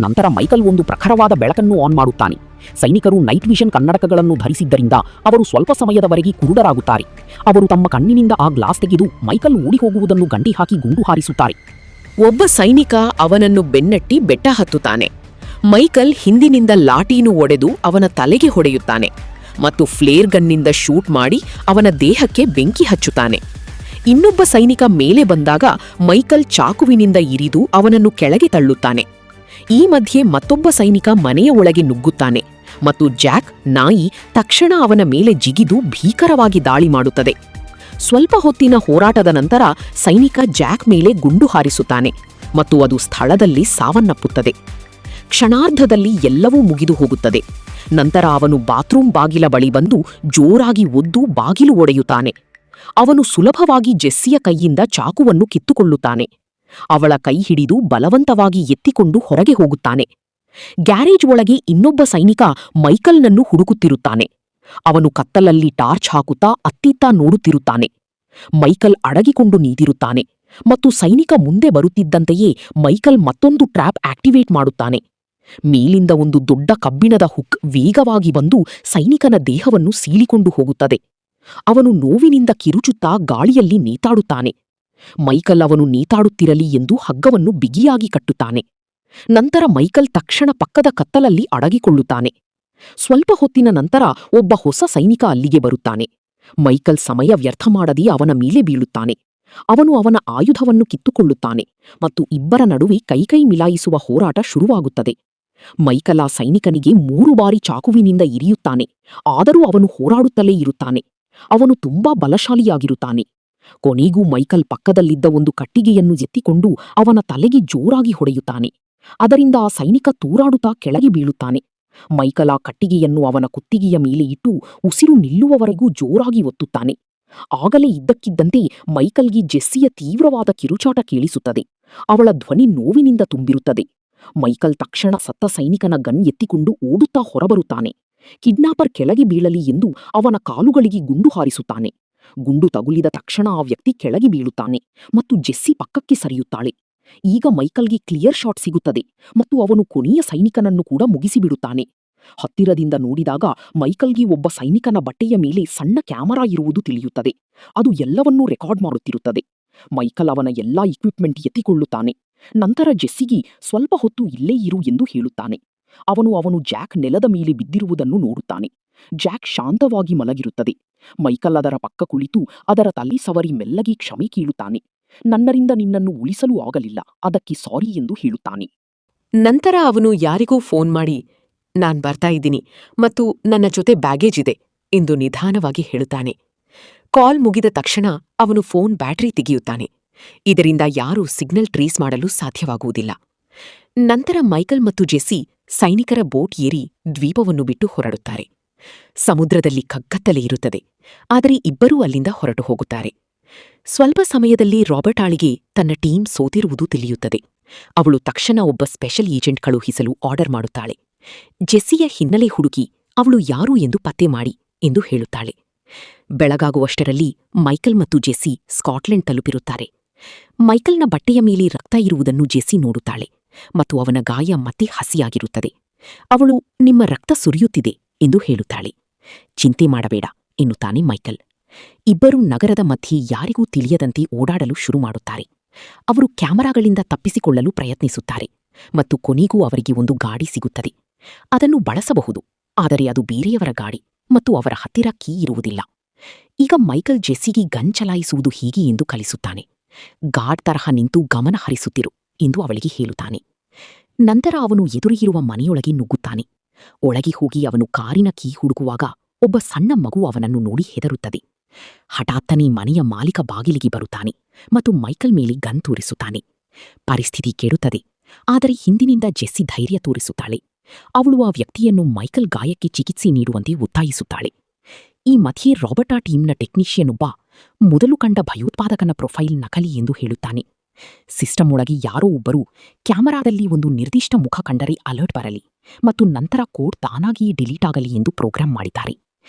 ನಂತರ ಮೈಕಲ್ ಒಂದು ಪ್ರಖರವಾದ ಬೆಳಕನ್ನು ಆನ್ ಮಾಡುತ್ತಾನೆ. ಸೈನಿಕರು ನೈಟ್ ವಿಷನ್ ಕನ್ನಡಕಗಳನ್ನು ಧರಿಸಿದ್ದರಿಂದ ಅವರು ಸ್ವಲ್ಪ ಸಮಯದವರೆಗೆ ಕುರುಡರಾಗುತ್ತಾರೆ. ಅವರು ತಮ್ಮ ಕಣ್ಣಿನಿಂದ ಆ ಗ್ಲಾಸ್ ತೆಗೆದು ಮೈಕಲ್ ಓಡಿ ಹೋಗುವುದನ್ನು ಗಂಟಿ ಹಾಕಿ ಗುಂಡು ಹಾರಿಸುತ್ತಾರೆ. ಒಬ್ಬ ಸೈನಿಕ ಅವನನ್ನು ಬೆನ್ನಟ್ಟಿ ಬೆಟ್ಟ ಹತ್ತುತ್ತಾನೆ. ಮೈಕಲ್ ಹಿಂದಿನಿಂದ ಲಾಟೀನು ಒಡೆದು ಅವನ ತಲೆಗೆ ಹೊಡೆಯುತ್ತಾನೆ ಮತ್ತು ಫ್ಲೇರ್ ಗನ್ನಿಂದ ಶೂಟ್ ಮಾಡಿ ಅವನ ದೇಹಕ್ಕೆ ಬೆಂಕಿ ಹಚ್ಚುತ್ತಾನೆ. ಇನ್ನೊಬ್ಬ ಸೈನಿಕ ಮೇಲೆ ಬಂದಾಗ ಮೈಕಲ್ ಚಾಕುವಿನಿಂದ ಇರಿದು ಅವನನ್ನು ಕೆಳಗೆ ತಳ್ಳುತ್ತಾನೆ. ಈ ಮಧ್ಯೆ ಮತ್ತೊಬ್ಬ ಸೈನಿಕ ಮನೆಯ ಒಳಗೆ ನುಗ್ಗುತ್ತಾನೆ ಮತ್ತು ಜಾಕ್ ನಾಯಿ ತಕ್ಷಣ ಅವನ ಮೇಲೆ ಜಿಗಿದು ಭೀಕರವಾಗಿ ದಾಳಿ ಮಾಡುತ್ತದೆ. ಸ್ವಲ್ಪ ಹೊತ್ತಿನ ಹೋರಾಟದ ನಂತರ ಸೈನಿಕ ಜಾಕ್ ಮೇಲೆ ಗುಂಡು ಹಾರಿಸುತ್ತಾನೆ ಮತ್ತು ಅದು ಸ್ಥಳದಲ್ಲಿ ಸಾವನ್ನಪ್ಪುತ್ತದೆ. ಕ್ಷಣಾರ್ಧದಲ್ಲಿ ಎಲ್ಲವೂ ಮುಗಿದು ಹೋಗುತ್ತದೆ. ನಂತರ ಅವನು ಬಾತ್ರೂಮ್ ಬಾಗಿಲ ಬಳಿ ಬಂದು ಜೋರಾಗಿ ಒದ್ದು ಬಾಗಿಲು ಒಡೆಯುತ್ತಾನೆ. ಅವನು ಸುಲಭವಾಗಿ ಜೆಸ್ಸಿಯ ಕೈಯಿಂದ ಚಾಕುವನ್ನು ಕಿತ್ತುಕೊಳ್ಳುತ್ತಾನೆ. ಅವಳ ಕೈ ಹಿಡಿದು ಬಲವಂತವಾಗಿ ಎತ್ತಿಕೊಂಡು ಹೊರಗೆ ಹೋಗುತ್ತಾನೆ. ಗ್ಯಾರೇಜ್ ಒಳಗೆ ಇನ್ನೊಬ್ಬ ಸೈನಿಕ ಮೈಕಲ್ನನ್ನು ಹುಡುಕುತ್ತಿರುತ್ತಾನೆ. ಅವನು ಕತ್ತಲಲ್ಲಿ ಟಾರ್ಚ್ ಹಾಕುತ್ತಾ ಅತ್ತಿತ್ತ ನೋಡುತ್ತಿರುತ್ತಾನೆ. ಮೈಕಲ್ ಅಡಗಿಕೊಂಡು ನಿಂತಿರುತ್ತಾನೆ ಮತ್ತು ಸೈನಿಕ ಮುಂದೆ ಬರುತ್ತಿದ್ದಂತೆಯೇ ಮೈಕಲ್ ಮತ್ತೊಂದು ಟ್ರ್ಯಾಪ್ ಆಕ್ಟಿವೇಟ್ ಮಾಡುತ್ತಾನೆ. ಮೇಲಿಂದ ಒಂದು ದೊಡ್ಡ ಕಬ್ಬಿಣದ ಹುಕ್ ವೇಗವಾಗಿ ಬಂದು ಸೈನಿಕನ ದೇಹವನ್ನು ಸೀಳಿಕೊಂಡು ಹೋಗುತ್ತದೆ. ಅವನು ನೋವಿನಿಂದ ಕಿರುಚುತ್ತಾ ಗಾಳಿಯಲ್ಲಿ ನೇತಾಡುತ್ತಾನೆ. ಮೈಕಲ್ ಅವನು ನೇತಾಡುತ್ತಿರಲಿ ಎಂದು ಹಗ್ಗವನ್ನು ಬಿಗಿಯಾಗಿ ಕಟ್ಟುತ್ತಾನೆ. ನಂತರ ಮೈಕಲ್ ತಕ್ಷಣ ಪಕ್ಕದ ಕತ್ತಲಲ್ಲಿ ಅಡಗಿಕೊಳ್ಳುತ್ತಾನೆ. ಸ್ವಲ್ಪ ಹೊತ್ತಿನ ನಂತರ ಒಬ್ಬ ಹೊಸ ಸೈನಿಕ ಅಲ್ಲಿಗೆ ಬರುತ್ತಾನೆ. ಮೈಕಲ್ ಸಮಯ ವ್ಯರ್ಥ ಮಾಡದೆ ಅವನ ಮೇಲೆ ಬೀಳುತ್ತಾನೆ. ಅವನು ಅವನ ಆಯುಧವನ್ನು ಕಿತ್ತುಕೊಳ್ಳುತ್ತಾನೆ ಮತ್ತು ಇಬ್ಬರ ನಡುವೆ ಕೈಕೈ ಮಿಲಾಯಿಸುವ ಹೋರಾಟ ಶುರುವಾಗುತ್ತದೆ. ಮೈಕಲ್ ಆ ಸೈನಿಕನಿಗೆ 3 ಬಾರಿ ಚಾಕುವಿನಿಂದ ಇರಿಯುತ್ತಾನೆ. ಆದರೂ ಅವನು ಹೋರಾಡುತ್ತಲೇ ಇರುತ್ತಾನೆ. ಅವನು ತುಂಬಾ ಬಲಶಾಲಿಯಾಗಿರುತ್ತಾನೆ. ಕೊನೆಗೂ ಮೈಕಲ್ ಪಕ್ಕದಲ್ಲಿದ್ದ ಒಂದು ಕಟ್ಟಿಗೆಯನ್ನು ಎತ್ತಿಕೊಂಡು ಅವನ ತಲೆಗೆ ಜೋರಾಗಿ ಹೊಡೆಯುತ್ತಾನೆ. ಅದರಿಂದ ಆ ಸೈನಿಕ ತೂರಾಡುತ್ತಾ ಕೆಳಗೆ ಬೀಳುತ್ತಾನೆ. ಮೈಕಲ್ ಆ ಕಟ್ಟಿಗೆಯನ್ನು ಅವನ ಕುತ್ತಿಗೆಯ ಮೇಲೆ ಇಟ್ಟು ಉಸಿರು ನಿಲ್ಲುವವರೆಗೂ ಜೋರಾಗಿ ಒತ್ತುತ್ತಾನೆ. ಆಗಲೇ ಇದ್ದಕ್ಕಿದ್ದಂತೆ ಮೈಕಲ್ಗೆ ಜೆಸ್ಸಿಯ ತೀವ್ರವಾದ ಕಿರುಚಾಟ ಕೇಳಿಸುತ್ತದೆ. ಅವಳ ಧ್ವನಿ ನೋವಿನಿಂದ ತುಂಬಿರುತ್ತದೆ. ಮೈಕಲ್ ತಕ್ಷಣ ಸತ್ತ ಸೈನಿಕನ ಗನ್ ಎತ್ತಿಕೊಂಡು ಓಡುತ್ತಾ ಹೊರಬರುತ್ತಾನೆ. ಕಿಡ್ನಾಪರ್ ಕೆಳಗೆ ಬೀಳಲಿ ಎಂದು ಅವನ ಕಾಲುಗಳಿಗೆ ಗುಂಡು ಹಾರಿಸುತ್ತಾನೆ. ಗುಂಡು ತಗುಲಿದ ತಕ್ಷಣ ಆ ವ್ಯಕ್ತಿ ಕೆಳಗೆ ಬೀಳುತ್ತಾನೆ ಮತ್ತು ಜೆಸ್ಸಿ ಪಕ್ಕಕ್ಕೆ ಸರಿಯುತ್ತಾಳೆ. ಈಗ ಮೈಕಲ್ಗೆ ಕ್ಲಿಯರ್ ಶಾಟ್ ಸಿಗುತ್ತದೆ ಮತ್ತು ಅವನು ಕೊನೆಯ ಸೈನಿಕನನ್ನು ಕೂಡ ಮುಗಿಸಿಬಿಡುತ್ತಾನೆ. ಹತ್ತಿರದಿಂದ ನೋಡಿದಾಗ ಮೈಕಲ್ಗೆ ಒಬ್ಬ ಸೈನಿಕನ ಬಟ್ಟೆಯ ಮೇಲೆ ಸಣ್ಣ ಕ್ಯಾಮರಾ ಇರುವುದು ತಿಳಿಯುತ್ತದೆ. ಅದು ಎಲ್ಲವನ್ನೂ ರೆಕಾರ್ಡ್ ಮಾಡುತ್ತಿರುತ್ತದೆ. ಮೈಕಲ್ ಅವನ ಎಲ್ಲಾ ಇಕ್ವಿಪ್ಮೆಂಟ್ ಎತ್ತಿಕೊಳ್ಳುತ್ತಾನೆ. ನಂತರ ಜೆಸ್ಸಿಗೆ ಸ್ವಲ್ಪ ಹೊತ್ತು ಇಲ್ಲೇ ಇರು ಎಂದು ಹೇಳುತ್ತಾನೆ. ಅವನು ಜಾಕ್ ನೆಲದ ಮೇಲೆ ಬಿದ್ದಿರುವುದನ್ನು ನೋಡುತ್ತಾನೆ. ಜಾಕ್ ಶಾಂತವಾಗಿ ಮಲಗಿರುತ್ತದೆ. ಮೈಕಲ್ ಅದರ ಪಕ್ಕ ಕುಳಿತು ಅದರ ತಲೆ ಸವರಿ ಮೆಲ್ಲಗೆ ಕ್ಷಮೆ ಕೇಳುತ್ತಾನೆ. ನನ್ನರಿಂದ ನಿನ್ನನ್ನು ಉಳಿಸಲು ಆಗಲಿಲ್ಲ, ಅದಕ್ಕೆ ಸಾರಿ ಎಂದು ಹೇಳುತ್ತಾನೆ. ನಂತರ ಅವನು ಯಾರಿಗೂ ಫೋನ್ ಮಾಡಿ ನಾನ್ ಬರ್ತಾ ಇದ್ದೀನಿ ಮತ್ತು ನನ್ನ ಜೊತೆ ಬ್ಯಾಗೇಜ್ ಇದೆ ಎಂದು ನಿಧಾನವಾಗಿ ಹೇಳುತ್ತಾನೆ. ಕಾಲ್ ಮುಗಿದ ತಕ್ಷಣ ಅವನು ಫೋನ್ ಬ್ಯಾಟರಿ ತೆಗೆಯುತ್ತಾನೆ. ಇದರಿಂದ ಯಾರೂ ಸಿಗ್ನಲ್ ಟ್ರೇಸ್ ಮಾಡಲು ಸಾಧ್ಯವಾಗುವುದಿಲ್ಲ. ನಂತರ ಮೈಕಲ್ ಮತ್ತು ಜೆಸ್ಸಿ ಸೈನಿಕರ ಬೋಟ್ ಏರಿ ದ್ವೀಪವನ್ನು ಬಿಟ್ಟು ಹೊರಡುತ್ತಾರೆ. ಸಮುದ್ರದಲ್ಲಿ ಕಗ್ಗತ್ತಲೆ ಇರುತ್ತದೆ, ಆದರೆ ಇಬ್ಬರೂ ಅಲ್ಲಿಂದ ಹೊರಟು ಹೋಗುತ್ತಾರೆ. ಸ್ವಲ್ಪ ಸಮಯದಲ್ಲಿ ರಾಬರ್ಟ್ ಆಳಿಗೆ ತನ್ನ ಟೀಮ್ ಸೋತಿರುವುದು ತಿಳಿಯುತ್ತದೆ. ಅವಳು ತಕ್ಷಣ ಒಬ್ಬ ಸ್ಪೆಷಲ್ ಏಜೆಂಟ್ ಕಳುಹಿಸಲು ಆರ್ಡರ್ ಮಾಡುತ್ತಾಳೆ. ಜೆಸ್ಸಿಯ ಹಿನ್ನೆಲೆ ಹುಡುಕಿ ಅವಳು ಯಾರು ಎಂದು ಪತ್ತೆ ಮಾಡಿ ಎಂದು ಹೇಳುತ್ತಾಳೆ. ಬೆಳಗಾಗುವಷ್ಟರಲ್ಲಿ ಮೈಕಲ್ ಮತ್ತು ಜೆಸ್ಸಿ ಸ್ಕಾಟ್ಲೆಂಡ್ ತಲುಪಿರುತ್ತಾರೆ. ಮೈಕಲ್ನ ಬಟ್ಟೆಯ ಮೇಲೆ ರಕ್ತ ಇರುವುದನ್ನು ಜೆಸ್ಸಿ ನೋಡುತ್ತಾಳೆ ಮತ್ತು ಅವನ ಗಾಯ ಮತ್ತೆ ಹಸಿಯಾಗಿರುತ್ತದೆ. ಅವಳು ನಿಮ್ಮ ರಕ್ತ ಸುರಿಯುತ್ತಿದೆ ಎಂದು ಹೇಳುತ್ತಾಳೆ. ಚಿಂತೆ ಮಾಡಬೇಡ ಎನ್ನುತ್ತಾನೆ ಮೈಕಲ್. ಇಬ್ಬರೂ ನಗರದ ಮಧ್ಯೆ ಯಾರಿಗೂ ತಿಳಿಯದಂತೆ ಓಡಾಡಲು ಶುರು ಮಾಡುತ್ತಾರೆ. ಅವರು ಕ್ಯಾಮರಾಗಳಿಂದ ತಪ್ಪಿಸಿಕೊಳ್ಳಲು ಪ್ರಯತ್ನಿಸುತ್ತಾರೆ ಮತ್ತು ಕೊನೆಗೂ ಅವರಿಗೆ ಒಂದು ಗಾಡಿ ಸಿಗುತ್ತದೆ. ಅದನ್ನು ಬಳಸಬಹುದು, ಆದರೆ ಅದು ಬೇರೆಯವರ ಗಾಡಿ ಮತ್ತು ಅವರ ಹತ್ತಿರ ಕೀ ಇರುವುದಿಲ್ಲ. ಈಗ ಮೈಕಲ್ ಜೆಸ್ಸಿಗೆ ಗನ್ ಚಲಾಯಿಸುವುದು ಹೀಗೆ ಎಂದು ಕಲಿಸುತ್ತಾನೆ. ಗಾರ್ಡ್ ತರಹ ನಿಂತು ಗಮನ ಹರಿಸುತ್ತಿರು ಎಂದು ಅವಳಿಗೆ ಹೇಳುತ್ತಾನೆ. ನಂತರ ಅವನು ಎದುರಿಗಿರುವ ಮನೆಯೊಳಗೆ ನುಗ್ಗುತ್ತಾನೆ. ಒಳಗೆ ಹೋಗಿ ಅವನು ಕಾರಿನ ಕೀ ಹುಡುಕುವಾಗ ಒಬ್ಬ ಸಣ್ಣ ಮಗು ಅವನನ್ನು ನೋಡಿ ಹೆದರುತ್ತದೆ. ಹಠಾತ್ತನೆ ಮನೆಯ ಮಾಲೀಕ ಬಾಗಿಲಿಗೆ ಬರುತ್ತಾನೆ ಮತ್ತು ಮೈಕಲ್ ಮೇಲೆ ಗನ್ ತೋರಿಸುತ್ತಾನೆ. ಪರಿಸ್ಥಿತಿ ಕೆಡುತ್ತದೆ, ಆದರೆ ಹಿಂದಿನಿಂದ ಜೆಸ್ಸಿ ಧೈರ್ಯ ತೋರಿಸುತ್ತಾಳೆ. ಅವಳು ಆ ವ್ಯಕ್ತಿಯನ್ನು ಮೈಕಲ್ ಗಾಯಕ್ಕೆ ಚಿಕಿತ್ಸೆ ನೀಡುವಂತೆ ಒತ್ತಾಯಿಸುತ್ತಾಳೆ. ಈ ಮಧ್ಯೆ ರಾಬರ್ಟಾ ಟೀಮ್ನ ಟೆಕ್ನಿಷಿಯನ್ ಒಬ್ಬ ಮೊದಲು ಕಂಡ ಭಯೋತ್ಪಾದಕನ ಪ್ರೊಫೈಲ್ ನಕಲಿ ಎಂದು ಹೇಳುತ್ತಾನೆ. ಸಿಸ್ಟಮ್ ಒಳಗೆ ಯಾರೋ ಒಬ್ಬರು ಕ್ಯಾಮರಾದಲ್ಲಿ ಒಂದು ನಿರ್ದಿಷ್ಟ ಮುಖ ಕಂಡರೆ ಅಲರ್ಟ್ ಬರಲಿ ಮತ್ತು ನಂತರ ಕೋಡ್ ತಾನಾಗಿಯೇ ಡಿಲೀಟ್ ಆಗಲಿ ಎಂದು ಪ್ರೋಗ್ರಾಂ ಮಾಡಿದ್ದಾರೆ.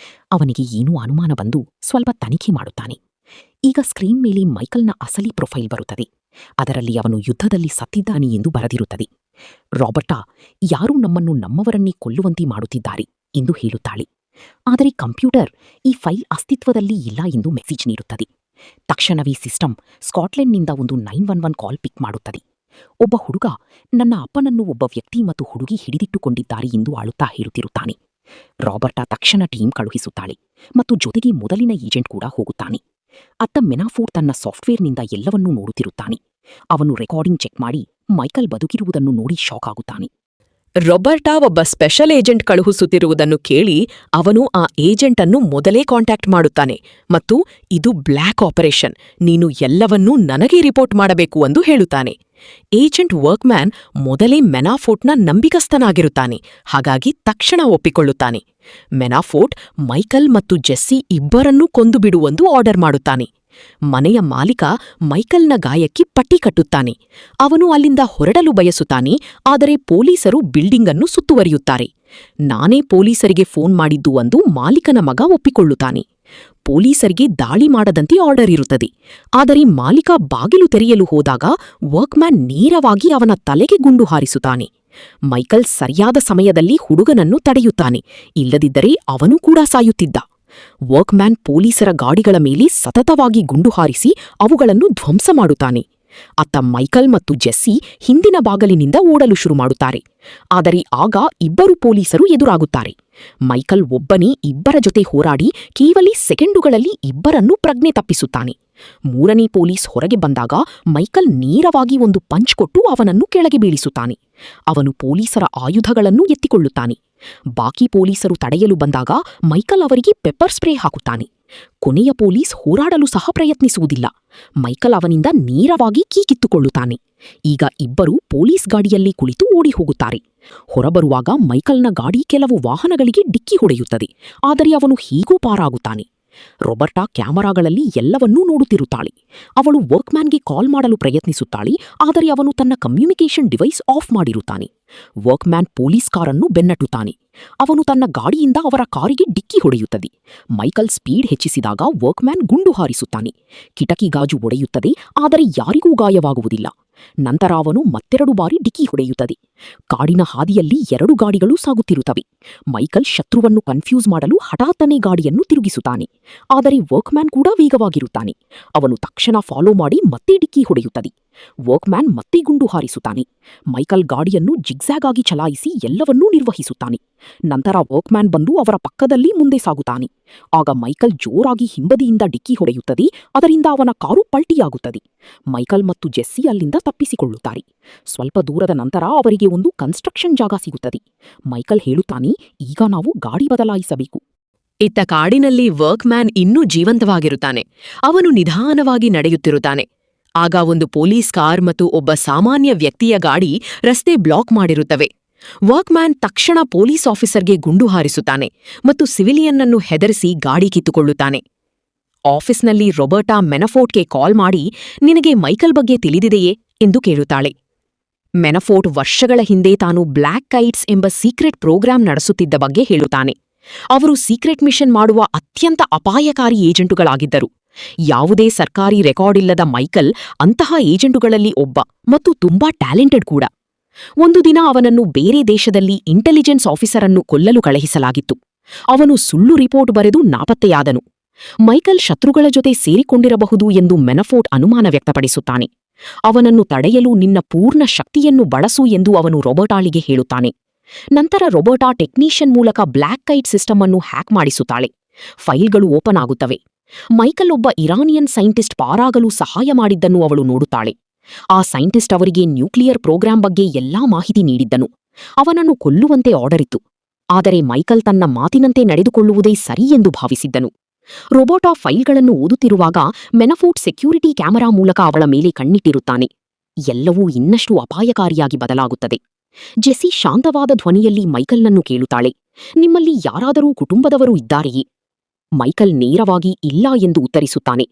ಅವನಿಗೆ ಏನೂ ಅನುಮಾನ ಬಂದು ಸ್ವಲ್ಪ ತನಿಖೆ ಮಾಡುತ್ತಾನೆ. ಈಗ ಸ್ಕ್ರೀನ್ ಮೇಲೆ ಮೈಕಲ್ನ ಅಸಲಿ ಪ್ರೊಫೈಲ್ ಬರುತ್ತದೆ. ಅದರಲ್ಲಿ ಅವನು ಯುದ್ಧದಲ್ಲಿ ಸತ್ತಿದ್ದಾನೆ ಎಂದು ಬರೆದಿರುತ್ತದೆ. ರಾಬರ್ಟಾ ಯಾರೂ ನಮ್ಮನ್ನು ನಮ್ಮವರನ್ನೇ ಕೊಲ್ಲುವಂತೆ ಮಾಡುತ್ತಿದ್ದಾರೆ ಎಂದು ಹೇಳುತ್ತಾಳೆ. ಆದರೆ ಕಂಪ್ಯೂಟರ್ ಈ ಫೈಲ್ ಅಸ್ತಿತ್ವದಲ್ಲಿ ಇಲ್ಲ ಎಂದು ಮೆಸೇಜ್ ನೀಡುತ್ತದೆ. ತಕ್ಷಣವೇ ಸಿಸ್ಟಮ್ ಸ್ಕಾಟ್ಲೆಂಡ್ನಿಂದ ಒಂದು 911 ಕಾಲ್ ಪಿಕ್ ಮಾಡುತ್ತದೆ. ಒಬ್ಬ ಹುಡುಗ ನನ್ನ ಅಪ್ಪನನ್ನು ಒಬ್ಬ ವ್ಯಕ್ತಿ ಮತ್ತು ಹುಡುಗಿ ಹಿಡಿದಿಟ್ಟುಕೊಂಡಿದ್ದಾರೆ ಎಂದು ಆಳುತ್ತಾ ಹೇಳುತ್ತಿರುತ್ತಾನೆ. ರಾಬರ್ಟಾ ತಕ್ಷಣ ಟೀಮ್ ಕಳುಹಿಸುತ್ತಾಳೆ ಮತ್ತು ಜೊತೆಗೆ ಮೊದಲಿನ ಏಜೆಂಟ್ ಕೂಡ ಹೋಗುತ್ತಾನೆ. ಅತ್ತ ಮೆನಾಫೋರ್ಡ್ ತನ್ನ ಸಾಫ್ಟ್ವೇರ್ನಿಂದ ಎಲ್ಲವನ್ನೂ ನೋಡುತ್ತಿರುತ್ತಾನೆ. ಅವನು ರೆಕಾರ್ಡಿಂಗ್ ಚೆಕ್ ಮಾಡಿ ಮೈಕಲ್ ಬದುಕಿರುವುದನ್ನು ನೋಡಿ ಶಾಕ್ ಆಗುತ್ತಾನೆ. ರಾಬರ್ಟಾ ಒಬ್ಬ ಸ್ಪೆಷಲ್ ಏಜೆಂಟ್ ಕಳುಹಿಸುತ್ತಿರುವುದನ್ನು ಕೇಳಿ ಅವನು ಆ ಏಜೆಂಟ್ ಅನ್ನು ಮೊದಲೇ ಕಾಂಟ್ಯಾಕ್ಟ್ ಮಾಡುತ್ತಾನೆ ಮತ್ತು ಇದು ಬ್ಲ್ಯಾಕ್ ಆಪರೇಷನ್, ನೀನು ಎಲ್ಲವನ್ನೂ ನನಗೆ ರಿಪೋರ್ಟ್ ಮಾಡಬೇಕು ಎಂದು ಹೇಳುತ್ತಾನೆ. ಏಜೆಂಟ್ ವರ್ಕ್ಮ್ಯಾನ್ ಮೊದಲೇ ಮೆನಾಫೋರ್ಟ್ನ ನಂಬಿಕಸ್ಥನಾಗಿರುತ್ತಾನೆ, ಹಾಗಾಗಿ ತಕ್ಷಣ ಒಪ್ಪಿಕೊಳ್ಳುತ್ತಾನೆ. ಮೆನಾಫೋರ್ಟ್ ಮೈಕಲ್ ಮತ್ತು ಜೆಸ್ಸಿ ಇಬ್ಬರನ್ನೂ ಕೊಂದು ಬಿಡುವಂದು ಆರ್ಡರ್ ಮಾಡುತ್ತಾನೆ. ಮನೆಯ ಮಾಲೀಕ ಮೈಕಲ್ನ ಗಾಯಕ್ಕೆ ಪಟ್ಟಿ ಕಟ್ಟುತ್ತಾನೆ. ಅವನು ಅಲ್ಲಿಂದ ಹೊರಡಲು ಬಯಸುತ್ತಾನೆ, ಆದರೆ ಪೊಲೀಸರು ಬಿಲ್ಡಿಂಗ್ ಅನ್ನು ಸುತ್ತುವರಿಯುತ್ತಾರೆ. ನಾನೇ ಪೊಲೀಸರಿಗೆ ಫೋನ್ ಮಾಡಿದ್ದು ಎಂದು ಮಾಲೀಕನ ಮಗ ಒಪ್ಪಿಕೊಳ್ಳುತ್ತಾನೆ. ಪೊಲೀಸರಿಗೆ ದಾಳಿ ಮಾಡದಂತೆ ಆರ್ಡರ್ ಇರುತ್ತದೆ, ಆದರೆ ಮಾಲೀಕ ಬಾಗಿಲು ತೆರೆಯಲು ಹೋದಾಗ ವರ್ಕ್ಮ್ಯಾನ್ ನೇರವಾಗಿ ಅವನ ತಲೆಗೆ ಗುಂಡು ಹಾರಿಸುತ್ತಾನೆ. ಮೈಕಲ್ ಸರಿಯಾದ ಸಮಯದಲ್ಲಿ ಹುಡುಗನನ್ನು ತಡೆಯುತ್ತಾನೆ, ಇಲ್ಲದಿದ್ದರೆ ಅವನೂ ಕೂಡ ಸಾಯುತ್ತಿದ್ದ. ವರ್ಕ್ಮ್ಯಾನ್ ಪೊಲೀಸರ ಗಾಡಿಗಳ ಮೇಲೆ ಸತತವಾಗಿ ಗುಂಡು ಹಾರಿಸಿ ಅವುಗಳನ್ನು ಧ್ವಂಸ ಮಾಡುತ್ತಾನೆ. ಅತ್ತ ಮೈಕಲ್ ಮತ್ತು ಜೆಸ್ಸಿ ಹಿಂದಿನ ಬಾಗಲಿನಿಂದ ಓಡಲು ಶುರು ಮಾಡುತ್ತಾರೆ. ಆದರೆ ಆಗ ಇಬ್ಬರು ಪೊಲೀಸರು ಎದುರಾಗುತ್ತಾರೆ. ಮೈಕಲ್ ಒಬ್ಬನೇ ಇಬ್ಬರ ಜೊತೆ ಹೋರಾಡಿ ಕೇವಲ ಸೆಕೆಂಡುಗಳಲ್ಲಿ ಇಬ್ಬರನ್ನೂ ಪ್ರಜ್ಞೆ ತಪ್ಪಿಸುತ್ತಾನೆ. ಮೂರನೇ ಪೊಲೀಸ್ ಹೊರಗೆ ಬಂದಾಗ ಮೈಕಲ್ ನೇರವಾಗಿ ಒಂದು ಪಂಚ್ ಕೊಟ್ಟು ಅವನನ್ನು ಕೆಳಗೆ ಬೀಳಿಸುತ್ತಾನೆ. ಅವನು ಪೊಲೀಸರ ಆಯುಧಗಳನ್ನು ಎತ್ತಿಕೊಳ್ಳುತ್ತಾನೆ. ಬಾಕಿ ಪೊಲೀಸರು ತಡೆಯಲು ಬಂದಾಗ ಮೈಕಲ್ ಅವರಿಗೆ ಪೆಪ್ಪರ್ ಸ್ಪ್ರೇ ಹಾಕುತ್ತಾನೆ. ಕೊನೆಯ ಪೊಲೀಸ್ ಹೋರಾಡಲು ಸಹ ಪ್ರಯತ್ನಿಸುವುದಿಲ್ಲ. ಮೈಕಲ್ ಅವನಿಂದ ನೇರವಾಗಿ ಕೀ ಕಿತ್ತುಕೊಳ್ಳುತ್ತಾನೆ. ಈಗ ಇಬ್ಬರೂ ಪೊಲೀಸ್ ಗಾಡಿಯಲ್ಲಿ ಕುಳಿತು ಓಡಿ ಹೋಗುತ್ತಾರೆ. ಹೊರಬರುವಾಗ ಮೈಕಲ್ನ ಗಾಡಿ ಕೆಲವು ವಾಹನಗಳಿಗೆ ಡಿಕ್ಕಿ ಹೊಡೆಯುತ್ತದೆ, ಆದರೆ ಅವನು ಹೀಗೂ ಪಾರಾಗುತ್ತಾನೆ. ರಾಬರ್ಟಾ ಕ್ಯಾಮರಾಗಳಲ್ಲಿ ಎಲ್ಲವನ್ನೂ ನೋಡುತ್ತಿರುತ್ತಾಳೆ. ಅವಳು ವರ್ಕ್ಮ್ಯಾನ್ಗೆ ಕಾಲ್ ಮಾಡಲು ಪ್ರಯತ್ನಿಸುತ್ತಾಳೆ, ಆದರೆ ಅವನು ತನ್ನ communication device of ಮಾಡಿರುತ್ತಾನೆ. Workman police ಕಾರನ್ನು ಬೆನ್ನಟ್ಟುತ್ತಾನೆ. ಅವನು ತನ್ನ ಗಾಡಿಯಿಂದ ಅವರ ಕಾರಿಗೆ ಡಿಕ್ಕಿ ಹೊಡೆಯುತ್ತದೆ. ಮೈಕಲ್ ಸ್ಪೀಡ್ ಹೆಚ್ಚಿಸಿದಾಗ ವರ್ಕ್ಮ್ಯಾನ್ ಗುಂಡು ಹಾರಿಸುತ್ತಾನೆ. ಕಿಟಕಿ ಗಾಜು ಒಡೆಯುತ್ತದೆ, ಆದರೆ ಯಾರಿಗೂ ಗಾಯವಾಗುವುದಿಲ್ಲ. ನಂತರ ಅವನು ಮತ್ತೆರಡು ಬಾರಿ ಡಿಕ್ಕಿ ಹೊಡೆಯುತ್ತದೆ. ಕಾಡಿನ ಹಾದಿಯಲ್ಲಿ 2 ಗಾಡಿಗಳು ಸಾಗುತ್ತಿರುತ್ತವೆ. ಮೈಕಲ್ ಶತ್ರುವನ್ನು ಕನ್ಫ್ಯೂಸ್ ಮಾಡಲು ಹಠಾತ್ತನೆ ಗಾಡಿಯನ್ನು ತಿರುಗಿಸುತ್ತಾನೆ. ಆದರೆ ವರ್ಕ್ಮ್ಯಾನ್ ಕೂಡ ವೇಗವಾಗಿರುತ್ತಾನೆ. ಅವನು ತಕ್ಷಣ ಫಾಲೋ ಮಾಡಿ ಮತ್ತೆ ಡಿಕ್ಕಿ ಹೊಡೆಯುತ್ತದೆ. ವರ್ಕ್ಮ್ಯಾನ್ ಮತ್ತೆ ಗುಂಡು ಹಾರಿಸುತ್ತಾನೆ. ಮೈಕಲ್ ಗಾಡಿಯನ್ನು ಜಿಗ್ಜ್ಯಾಗ್ ಆಗಿ ಚಲಾಯಿಸಿ ಎಲ್ಲವನ್ನೂ ನಿರ್ವಹಿಸುತ್ತಾನೆ. ನಂತರ ವರ್ಕ್ಮ್ಯಾನ್ ಬಂದು ಅವರ ಪಕ್ಕದಲ್ಲಿ ಮುಂದೆ ಸಾಗುತ್ತಾನೆ. ಆಗ ಮೈಕಲ್ ಜೋರಾಗಿ ಹಿಂಬದಿಯಿಂದ ಡಿಕ್ಕಿ ಹೊಡೆಯುತ್ತದೆ. ಅದರಿಂದ ಅವನ ಕಾರು ಪಲ್ಟಿಯಾಗುತ್ತದೆ. ಮೈಕಲ್ ಮತ್ತು ಜೆಸ್ಸಿ ಅಲ್ಲಿಂದ ತಪ್ಪಿಸಿಕೊಳ್ಳುತ್ತಾರೆ. ಸ್ವಲ್ಪ ದೂರದ ನಂತರ ಅವರಿಗೆ ಒಂದು ಕನ್ಸ್ಟ್ರಕ್ಷನ್ ಜಾಗ ಸಿಗುತ್ತದೆ. ಮೈಕಲ್ ಹೇಳುತ್ತಾನೆ, ಈಗ ನಾವು ಗಾಡಿ ಬದಲಾಯಿಸಬೇಕು. ಇತ್ತ ಕಾಡಿನಲ್ಲಿ ವರ್ಕ್ಮ್ಯಾನ್ ಇನ್ನೂ ಜೀವಂತವಾಗಿರುತ್ತಾನೆ. ಅವನು ನಿಧಾನವಾಗಿ ನಡೆಯುತ್ತಿರುತ್ತಾನೆ. ಆಗ ಒಂದು ಪೊಲೀಸ್ ಕಾರ್ ಮತ್ತು ಒಬ್ಬ ಸಾಮಾನ್ಯ ವ್ಯಕ್ತಿಯ ಗಾಡಿ ರಸ್ತೆ ಬ್ಲಾಕ್ ಮಾಡಿರುತ್ತವೆ. ವರ್ಕ್ಮ್ಯಾನ್ ತಕ್ಷಣ ಪೊಲೀಸ್ ಆಫೀಸರ್ಗೆ ಗುಂಡು ಹಾರಿಸುತ್ತಾನೆ ಮತ್ತು ಸಿವಿಲಿಯನ್ನನ್ನು ಹೆದರಿಸಿ ಗಾಡಿ ಕಿತ್ತುಕೊಳ್ಳುತ್ತಾನೆ. ಆಫೀಸ್ನಲ್ಲಿ ರಾಬರ್ಟಾ ಮೆನಫೋರ್ಟ್ಗೆ ಕಾಲ್ ಮಾಡಿ, ನಿನಗೆ ಮೈಕಲ್ ಬಗ್ಗೆ ತಿಳಿದಿದೆಯೇ ಎಂದು ಕೇಳುತ್ತಾಳೆ. ಮೆನಫೋರ್ಟ್ ವರ್ಷಗಳ ಹಿಂದೆ ತಾನು ಬ್ಲ್ಯಾಕ್ ಕೈಟ್ಸ್ ಎಂಬ ಸೀಕ್ರೆಟ್ ಪ್ರೋಗ್ರಾಂ ನಡೆಸುತ್ತಿದ್ದ ಬಗ್ಗೆ ಹೇಳುತ್ತಾನೆ. ಅವರು ಸೀಕ್ರೆಟ್ ಮಿಷನ್ ಮಾಡುವ ಅತ್ಯಂತ ಅಪಾಯಕಾರಿ ಏಜೆಂಟುಗಳಾಗಿದ್ದರು. ಯಾವುದೇ ಸರ್ಕಾರಿ ರೆಕಾರ್ಡ್ ಇಲ್ಲದ ಮೈಕಲ್ ಅಂತಹ ಏಜೆಂಟುಗಳಲ್ಲಿ ಒಬ್ಬ ಮತ್ತು ತುಂಬಾ ಟ್ಯಾಲೆಂಟೆಡ್ ಕೂಡ. ಒಂದು ದಿನ ಅವನನ್ನು ಬೇರೆ ದೇಶದಲ್ಲಿ ಇಂಟೆಲಿಜೆನ್ಸ್ ಆಫೀಸರ್ ಅನ್ನು ಕೊಲ್ಲಲು ಕಳುಹಿಸಲಾಗಿತ್ತು. ಅವನು ಸುಳ್ಳು ರಿಪೋರ್ಟ್ ಬರೆದು ನಾಪತ್ತೆಯಾದನು. ಮೈಕಲ್ ಶತ್ರುಗಳ ಜೊತೆ ಸೇರಿಕೊಂಡಿರಬಹುದು ಎಂದು ಮೆನಫೋರ್ಟ್ ಅನುಮಾನ ವ್ಯಕ್ತಪಡಿಸುತ್ತಾನೆ. ಅವನನ್ನು ತಡೆಯಲು ನಿನ್ನ ಪೂರ್ಣ ಶಕ್ತಿಯನ್ನು ಬಳಸು ಎಂದು ಅವನು ರಾಬರ್ಟಾಳಿಗೆ ಹೇಳುತ್ತಾನೆ. ನಂತರ ರಾಬರ್ಟಾ ಟೆಕ್ನಿಷಿಯನ್ ಮೂಲಕ ಬ್ಲ್ಯಾಕ್ ಕೈಟ್ ಸಿಸ್ಟಮ್ ಅನ್ನು ಹ್ಯಾಕ್ ಮಾಡಿಸುತ್ತಾಳೆ. ಫೈಲ್ಗಳು ಓಪನ್ ಆಗುತ್ತವೆ. ಮೈಕಲ್ ಒಬ್ಬ ಇರಾನಿಯನ್ ಸೈಂಟಿಸ್ಟ್ ಪಾರಾಗಲು ಸಹಾಯ ಮಾಡಿದ್ದನ್ನು ಅವಳು ನೋಡುತ್ತಾಳೆ. ಆ ಸೈಂಟಿಸ್ಟ್ ಅವರಿಗೆ ನ್ಯೂಕ್ಲಿಯರ್ ಪ್ರೋಗ್ರಾಂ ಬಗ್ಗೆ ಎಲ್ಲಾ ಮಾಹಿತಿ ನೀಡಿದ್ದನು. ಅವನನ್ನು ಕೊಲ್ಲುವಂತೆ ಆರ್ಡರ್ ಇತ್ತು. ಆದರೆ ಮೈಕಲ್ ತನ್ನ ಮಾತಿನಂತೆ ನಡೆದುಕೊಳ್ಳುವುದೇ ಸರಿ ಎಂದು ಭಾವಿಸಿದ್ದನು. ರಾಬರ್ಟಾ ಫೈಲ್ಗಳನ್ನು ಓದುತ್ತಿರುವಾಗ ಮೆನಫೋರ್ಟ್ ಸೆಕ್ಯೂರಿಟಿ ಕ್ಯಾಮೆರಾ ಮೂಲಕ ಅವಳ ಮೇಲೆ ಕಣ್ಣಿಟ್ಟಿರುತ್ತಾನೆ. ಎಲ್ಲವೂ ಇನ್ನಷ್ಟು ಅಪಾಯಕಾರಿಯಾಗಿ ಬದಲಾಗುತ್ತದೆ. ಜೆಸ್ಸಿ ಶಾಂತವಾದ ಧ್ವನಿಯಲ್ಲಿ ಮೈಕಲ್ನನ್ನು ಕೇಳುತ್ತಾಳೆ, ನಿಮ್ಮಲ್ಲಿ ಯಾರಾದರೂ ಕುಟುಂಬದವರು ಇದ್ದಾರೆಯೇ? ಮೈಕಲ್ ನೇರವಾಗಿ ಇಲ್ಲ ಎಂದು ಉತ್ತರಿಸುತ್ತಾನೆ.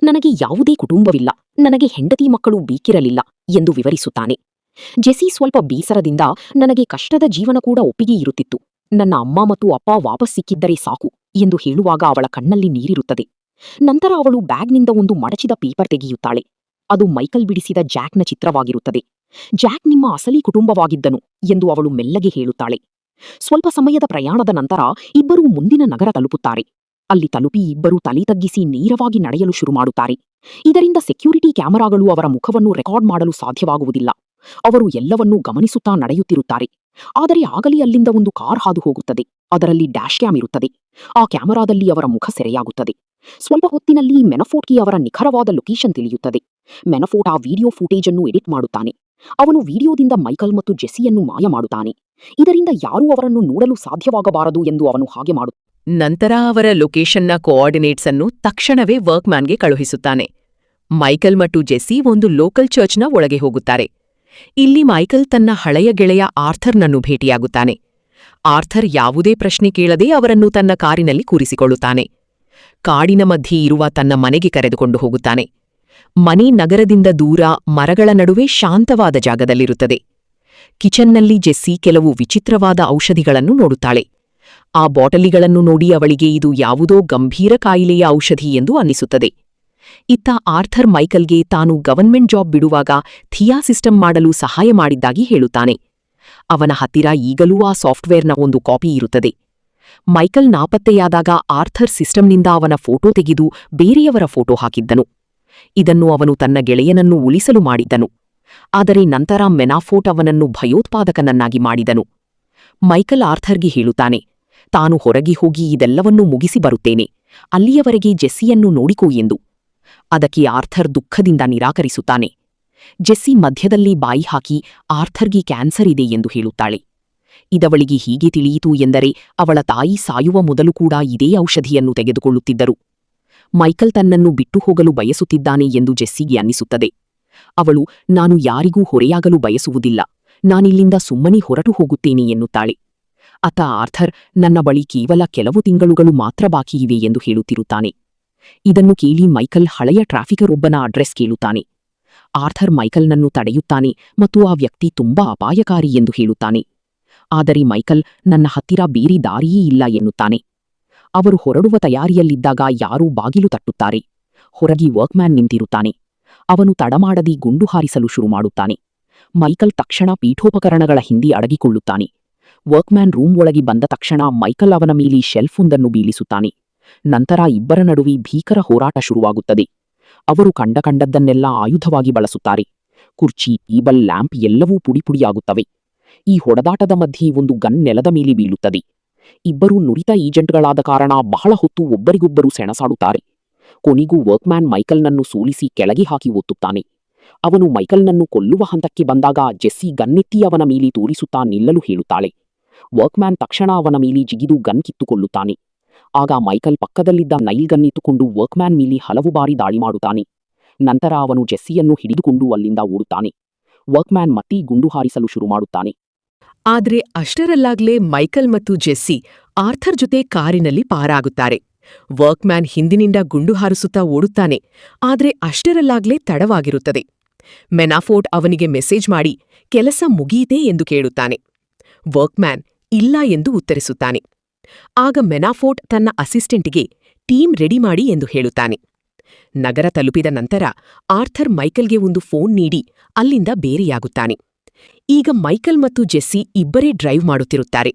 ನನಗೆ ಯಾವುದೇ ಕುಟುಂಬವಿಲ್ಲ, ನನಗೆ ಹೆಂಡತಿ ಮಕ್ಕಳು ಬೇಕಿರಲಿಲ್ಲ ಎಂದು ವಿವರಿಸುತ್ತಾನೆ. ಜೆಸ್ಸಿ ಸ್ವಲ್ಪ ಬೇಸರದಿಂದ, ನನಗೆ ಕಷ್ಟದ ಜೀವನ ಕೂಡ ಒಪ್ಪಿಗೆ ಇರುತ್ತಿತ್ತು, ನನ್ನ ಅಮ್ಮ ಮತ್ತು ಅಪ್ಪ ವಾಪಸ್ ಸಿಕ್ಕಿದ್ದರೆ ಸಾಕು ಎಂದು ಹೇಳುವಾಗ ಅವಳ ಕಣ್ಣಲ್ಲಿ ನೀರಿರುತ್ತದೆ. ನಂತರ ಅವಳು ಬ್ಯಾಗ್ನಿಂದ ಒಂದು ಮಡಚಿದ ಪೇಪರ್ ತೆಗೆಯುತ್ತಾಳೆ. ಅದು ಮೈಕಲ್ ಬಿಡಿಸಿದ ಜಾಕ್ನ ಚಿತ್ರವಾಗಿರುತ್ತದೆ. ಜಾಕ್ ನಿಮ್ಮ ಅಸಲಿ ಕುಟುಂಬವಾಗಿದ್ದನು ಎಂದು ಅವಳು ಮೆಲ್ಲಗೆ ಹೇಳುತ್ತಾಳೆ. ಸ್ವಲ್ಪ ಸಮಯದ ಪ್ರಯಾಣದ ನಂತರ ಇಬ್ಬರೂ ಮುಂದಿನ ನಗರ ತಲುಪುತ್ತಾರೆ. ಅಲ್ಲಿ ತಲುಪಿ ಇಬ್ಬರೂ ತಲೆ ತಗ್ಗಿಸಿ ನೇರವಾಗಿ ನಡೆಯಲು ಶುರು ಮಾಡುತ್ತಾರೆ. ಇದರಿಂದ ಸೆಕ್ಯೂರಿಟಿ ಕ್ಯಾಮೆರಾಗಳು ಅವರ ಮುಖವನ್ನು ರೆಕಾರ್ಡ್ ಮಾಡಲು ಸಾಧ್ಯವಾಗುವುದಿಲ್ಲ. ಅವರು ಎಲ್ಲವನ್ನೂ ಗಮನಿಸುತ್ತಾ ನಡೆಯುತ್ತಿರುತ್ತಾರೆ. ಆದರೆ ಆಗಲೇ ಅಲ್ಲಿಂದ ಒಂದು ಕಾರ್ ಹಾದು ಹೋಗುತ್ತದೆ. ಅದರಲ್ಲಿ ಡ್ಯಾಶ್ ಕ್ಯಾಮ್ ಇರುತ್ತದೆ. ಆ ಕ್ಯಾಮೆರಾದಲ್ಲಿ ಅವರ ಮುಖ ಸೆರೆಯಾಗುತ್ತದೆ. ಸ್ವಲ್ಪ ಹೊತ್ತಿನಲ್ಲಿ ಮೆನಫೋರ್ಟ್ಗೆ ಅವರ ನಿಖರವಾದ ಲೊಕೇಶನ್ ತಿಳಿಯುತ್ತದೆ. ಮೆನಫೋರ್ಟ್ ಆ ವಿಡಿಯೋ ಫೂಟೇಜ್ ಅನ್ನು ಎಡಿಟ್ ಮಾಡುತ್ತಾನೆ. ಅವನು ವಿಡಿಯೋದಿಂದ ಮೈಕಲ್ ಮತ್ತು ಜೆಸ್ಸಿಯನ್ನು ಮಾಯ ಮಾಡುತ್ತಾನೆ. ಇದರಿಂದ ಯಾರೂ ಅವರನ್ನು ನೋಡಲು ಸಾಧ್ಯವಾಗಬಾರದು ಎಂದು ಅವನು ಹಾಗೆ ಮಾಡುತ್ತಾನೆ. ನಂತರ ಅವರ ಲೊಕೇಶನ್ನ ಕೋಆರ್ಡಿನೇಟ್ಸ್ ಅನ್ನು ತಕ್ಷಣವೇ ವರ್ಕ್ಮ್ಯಾನ್ಗೆ ಕಳುಹಿಸುತ್ತಾನೆ. ಮೈಕಲ್ ಮತ್ತು ಜೆಸ್ಸಿ ಒಂದು ಲೋಕಲ್ ಚರ್ಚ್ನ ಒಳಗೆ ಹೋಗುತ್ತಾರೆ. ಇಲ್ಲಿ ಮೈಕಲ್ ತನ್ನ ಹಳೆಯ ಗೆಳೆಯ ಆರ್ಥರ್ನನ್ನು ಭೇಟಿಯಾಗುತ್ತಾನೆ. ಆರ್ಥರ್ ಯಾವುದೇ ಪ್ರಶ್ನೆ ಕೇಳದೆ ಅವರನ್ನು ತನ್ನ ಕಾರಿನಲ್ಲಿ ಕೂರಿಸಿಕೊಳ್ಳುತ್ತಾನೆ. ಕಾಡಿನ ಮಧ್ಯೆ ಇರುವ ತನ್ನ ಮನೆಗೆ ಕರೆದುಕೊಂಡು ಹೋಗುತ್ತಾನೆ. ಮನೆ ನಗರದಿಂದ ದೂರ ಮರಗಳ ನಡುವೆ ಶಾಂತವಾದ ಜಾಗದಲ್ಲಿರುತ್ತದೆ. ಕಿಚನ್ನಲ್ಲಿ ಜೆಸ್ಸಿ ಕೆಲವು ವಿಚಿತ್ರವಾದ ಔಷಧಿಗಳನ್ನು ನೋಡುತ್ತಾಳೆ. ಆ ಬಾಟಲಿಗಳನ್ನು ನೋಡಿ ಅವಳಿಗೆ ಇದು ಯಾವುದೋ ಗಂಭೀರ ಕಾಯಿಲೆಯ ಔಷಧಿ ಎಂದು ಅನ್ನಿಸುತ್ತದೆ. ಇತ್ತ ಆರ್ಥರ್ ಮೈಕಲ್ಗೆ ತಾನು ಗವರ್ನ್ಮೆಂಟ್ ಜಾಬ್ ಬಿಡುವಾಗ ಥಿಯಾ ಸಿಸ್ಟಮ್ ಮಾಡಲು ಸಹಾಯ ಮಾಡಿದ್ದಾಗಿ ಹೇಳುತ್ತಾನೆ. ಅವನ ಹತ್ತಿರ ಈಗಲೂ ಆ ಸಾಫ್ಟ್ವೇರ್ನ ಒಂದು ಕಾಪಿ ಇರುತ್ತದೆ. ಮೈಕಲ್ ನಾಪತ್ತೆಯಾದಾಗ ಆರ್ಥರ್ ಸಿಸ್ಟಮ್ನಿಂದ ಅವನ ಫೋಟೋ ತೆಗೆದು ಬೇರೆಯವರ ಫೋಟೋ ಹಾಕಿದ್ದನು. ಇದನ್ನು ಅವನು ತನ್ನ ಗೆಳೆಯನನ್ನು ಉಳಿಸಲು ಮಾಡಿದ್ದನು. ಆದರೆ ನಂತರ ಮೆನಾಫೋರ್ಟ್ ಅವನನ್ನು ಭಯೋತ್ಪಾದಕನನ್ನಾಗಿ ಮಾಡಿದನು. ಮೈಕಲ್ ಆರ್ಥರ್ಗೆ ಹೇಳುತ್ತಾನೆ, ತಾನು ಹೊರಗೆ ಹೋಗಿ ಇದೆಲ್ಲವನ್ನೂ ಮುಗಿಸಿ ಬರುತ್ತೇನೆ, ಅಲ್ಲಿಯವರೆಗೆ ಜೆಸ್ಸಿಯನ್ನು ನೋಡಿಕೋ ಎಂದು. ಅದಕ್ಕೆ ಆರ್ಥರ್ ದುಃಖದಿಂದ ನಿರಾಕರಿಸುತ್ತಾನೆ. ಜೆಸ್ಸಿ ಮಧ್ಯದಲ್ಲಿ ಬಾಯಿ ಹಾಕಿ ಆರ್ಥರ್ಗೆ ಕ್ಯಾನ್ಸರ್ ಇದೆ ಎಂದು ಹೇಳುತ್ತಾಳೆ. ಇದವಳಿಗೆ ಹೀಗೆ ತಿಳಿಯಿತು ಎಂದರೆ ಅವಳ ತಾಯಿ ಸಾಯುವ ಮೊದಲು ಕೂಡ ಇದೇ ಔಷಧಿಯನ್ನು ತೆಗೆದುಕೊಳ್ಳುತ್ತಿದ್ದರು. ಮೈಕಲ್ ತನ್ನನ್ನು ಬಿಟ್ಟು ಹೋಗಲು ಬಯಸುತ್ತಿದ್ದಾನೆ ಎಂದು ಜೆಸ್ಸಿಗೆ ಅನ್ನಿಸುತ್ತದೆ. ಅವಳು, ನಾನು ಯಾರಿಗೂ ಹೊರೆಯಾಗಲು ಬಯಸುವುದಿಲ್ಲ, ನಾನಿಲ್ಲಿಂದ ಸುಮ್ಮನೆ ಹೊರಟು ಹೋಗುತ್ತೇನೆ ಎನ್ನುತ್ತಾಳೆ. ಆತ ಆರ್ಥರ್ ನನ್ನ ಬಳಿ ಕೇವಲ ಕೆಲವು ತಿಂಗಳುಗಳು ಮಾತ್ರ ಬಾಕಿಯಿವೆ ಎಂದು ಹೇಳುತ್ತಿರುತ್ತಾನೆ. ಇದನ್ನು ಕೇಳಿ ಮೈಕಲ್ ಹಳೆಯ ಟ್ರಾಫಿಕರೊಬ್ಬನ ಅಡ್ರೆಸ್ ಕೇಳುತ್ತಾನೆ. ಆರ್ಥರ್ ಮೈಕಲ್ನನ್ನು ತಡೆಯುತ್ತಾನೆ ಮತ್ತು ಆ ವ್ಯಕ್ತಿ ತುಂಬಾ ಅಪಾಯಕಾರಿ ಎಂದು ಹೇಳುತ್ತಾನೆ. ಆದರೆ ಮೈಕಲ್ ನನ್ನ ಹತ್ತಿರ ಬೇರೆ ದಾರಿಯೇ ಇಲ್ಲ ಎನ್ನುತ್ತಾನೆ. ಅವರು ಹೊರಡುವ ತಯಾರಿಯಲ್ಲಿದ್ದಾಗ ಯಾರೂ ಬಾಗಿಲು ತಟ್ಟುತ್ತಾರೆ. ಹೊರಗೆ ವರ್ಕ್ಮ್ಯಾನ್ ನಿಂತಿರುತ್ತಾನೆ. ಅವನು ತಡಮಾಡದಿ ಗುಂಡು ಹಾರಿಸಲು ಶುರು ಮಾಡುತ್ತಾನೆ. ಮೈಕಲ್ ತಕ್ಷಣ ಪೀಠೋಪಕರಣಗಳ ಹಿಂದೆ ಅಡಗಿಕೊಳ್ಳುತ್ತಾನೆ. ವರ್ಕ್ಮ್ಯಾನ್ ರೂಮ್ ಒಳಗೆ ಬಂದ ತಕ್ಷಣ ಮೈಕಲ್ ಅವನ ಮೇಲೆ ಶೆಲ್ಫೊಂದನ್ನು ಬೀಳಿಸುತ್ತಾನೆ. ನಂತರ ಇಬ್ಬರ ನಡುವೆ ಭೀಕರ ಹೋರಾಟ ಶುರುವಾಗುತ್ತದೆ. ಅವರು ಕಂಡದ್ದನ್ನೆಲ್ಲ ಆಯುಧವಾಗಿ ಬಳಸುತ್ತಾರೆ. ಕುರ್ಚಿ, ಟೇಬಲ್, ಲ್ಯಾಂಪ್ ಎಲ್ಲವೂ ಪುಡಿಪುಡಿಯಾಗುತ್ತವೆ. ಈ ಹೊಡೆದಾಟದ ಮಧ್ಯೆ ಒಂದು ಗನ್ ನೆಲದ ಮೇಲೆ ಬೀಳುತ್ತದೆ. ಇಬ್ಬರೂ ನುರಿತ ಏಜೆಂಟ್ಗಳಾದ ಕಾರಣ ಬಹಳ ಹೊತ್ತು ಒಬ್ಬರಿಗೊಬ್ಬರು ಸೆಣಸಾಡುತ್ತಾರೆ. ಕೊನೆಗೂ ವರ್ಕ್ಮ್ಯಾನ್ ಮೈಕಲ್ನನ್ನು ಸೋಲಿಸಿ ಕೆಳಗೆ ಹಾಕಿ ಒತ್ತುತ್ತಾನೆ. ಅವನು ಮೈಕಲ್ನನ್ನು ಕೊಲ್ಲುವ ಹಂತಕ್ಕೆ ಬಂದಾಗ ಜೆಸ್ಸಿ ಗನ್ನೆತ್ತಿ ಅವನ ಮೇಲೆ ತೋರಿಸುತ್ತಾ ನಿಲ್ಲಲು ಹೇಳುತ್ತಾಳೆ. ವರ್ಕ್ಮ್ಯಾನ್ ತಕ್ಷಣ ಅವನ ಮೇಲೆ ಜಿಗಿದು ಗನ್ ಕಿತ್ತುಕೊಳ್ಳುತ್ತಾನೆ. ಆಗ ಮೈಕಲ್ ಪಕ್ಕದಲ್ಲಿದ್ದ ನೈಲ್ ಗನ್ನಿಟ್ಟುಕೊಂಡು ವರ್ಕ್ಮ್ಯಾನ್ ಮೇಲೆ ಹಲವು ಬಾರಿ ದಾಳಿ ಮಾಡುತ್ತಾನೆ. ನಂತರ ಅವನು ಜೆಸ್ಸಿಯನ್ನು ಹಿಡಿದುಕೊಂಡು ಅಲ್ಲಿಂದ ಓಡುತ್ತಾನೆ. ವರ್ಕ್ಮ್ಯಾನ್ ಮತ್ತೆ ಗುಂಡು ಹಾರಿಸಲು ಶುರು ಮಾಡುತ್ತಾನೆ. ಆದ್ರೆ ಅಷ್ಟರಲ್ಲಾಗ್ಲೇ ಮೈಕಲ್ ಮತ್ತು ಜೆಸ್ಸಿ ಆರ್ಥರ್ ಜೊತೆ ಕಾರಿನಲ್ಲಿ ಪಾರಾಗುತ್ತಾರೆ. ವರ್ಕ್ಮ್ಯಾನ್ ಹಿಂದಿನಿಂದ ಗುಂಡು ಹಾರಿಸುತ್ತಾ ಓಡುತ್ತಾನೆ. ಆದ್ರೆ ಅಷ್ಟರಲ್ಲಾಗ್ಲೇ ತಡವಾಗಿರುತ್ತದೆ. ಮೆನಾಫೋರ್ಟ್ ಅವನಿಗೆ ಮೆಸೇಜ್ ಮಾಡಿ ಕೆಲಸ ಮುಗಿಯಿತೆ ಎಂದು ಕೇಳುತ್ತಾನೆ. ವರ್ಕ್ಮ್ಯಾನ್ ಇಲ್ಲ ಎಂದು ಉತ್ತರಿಸುತ್ತಾನೆ. ಆಗ ಮೆನಾಫೋರ್ಟ್ ತನ್ನ ಅಸಿಸ್ಟೆಂಟಿಗೆ ಟೀಮ್ ರೆಡಿ ಮಾಡಿ ಎಂದು ಹೇಳುತ್ತಾನೆ. ನಗರ ತಲುಪಿದ ನಂತರ ಆರ್ಥರ್ ಮೈಕಲ್ಗೆ ಒಂದು ಫೋನ್ ನೀಡಿ ಅಲ್ಲಿಂದ ಬೇರೆಯಾಗುತ್ತಾನೆ. ಈಗ ಮೈಕಲ್ ಮತ್ತು ಜೆಸ್ಸಿ ಇಬ್ಬರೇ ಡ್ರೈವ್ ಮಾಡುತ್ತಿರುತ್ತಾರೆ.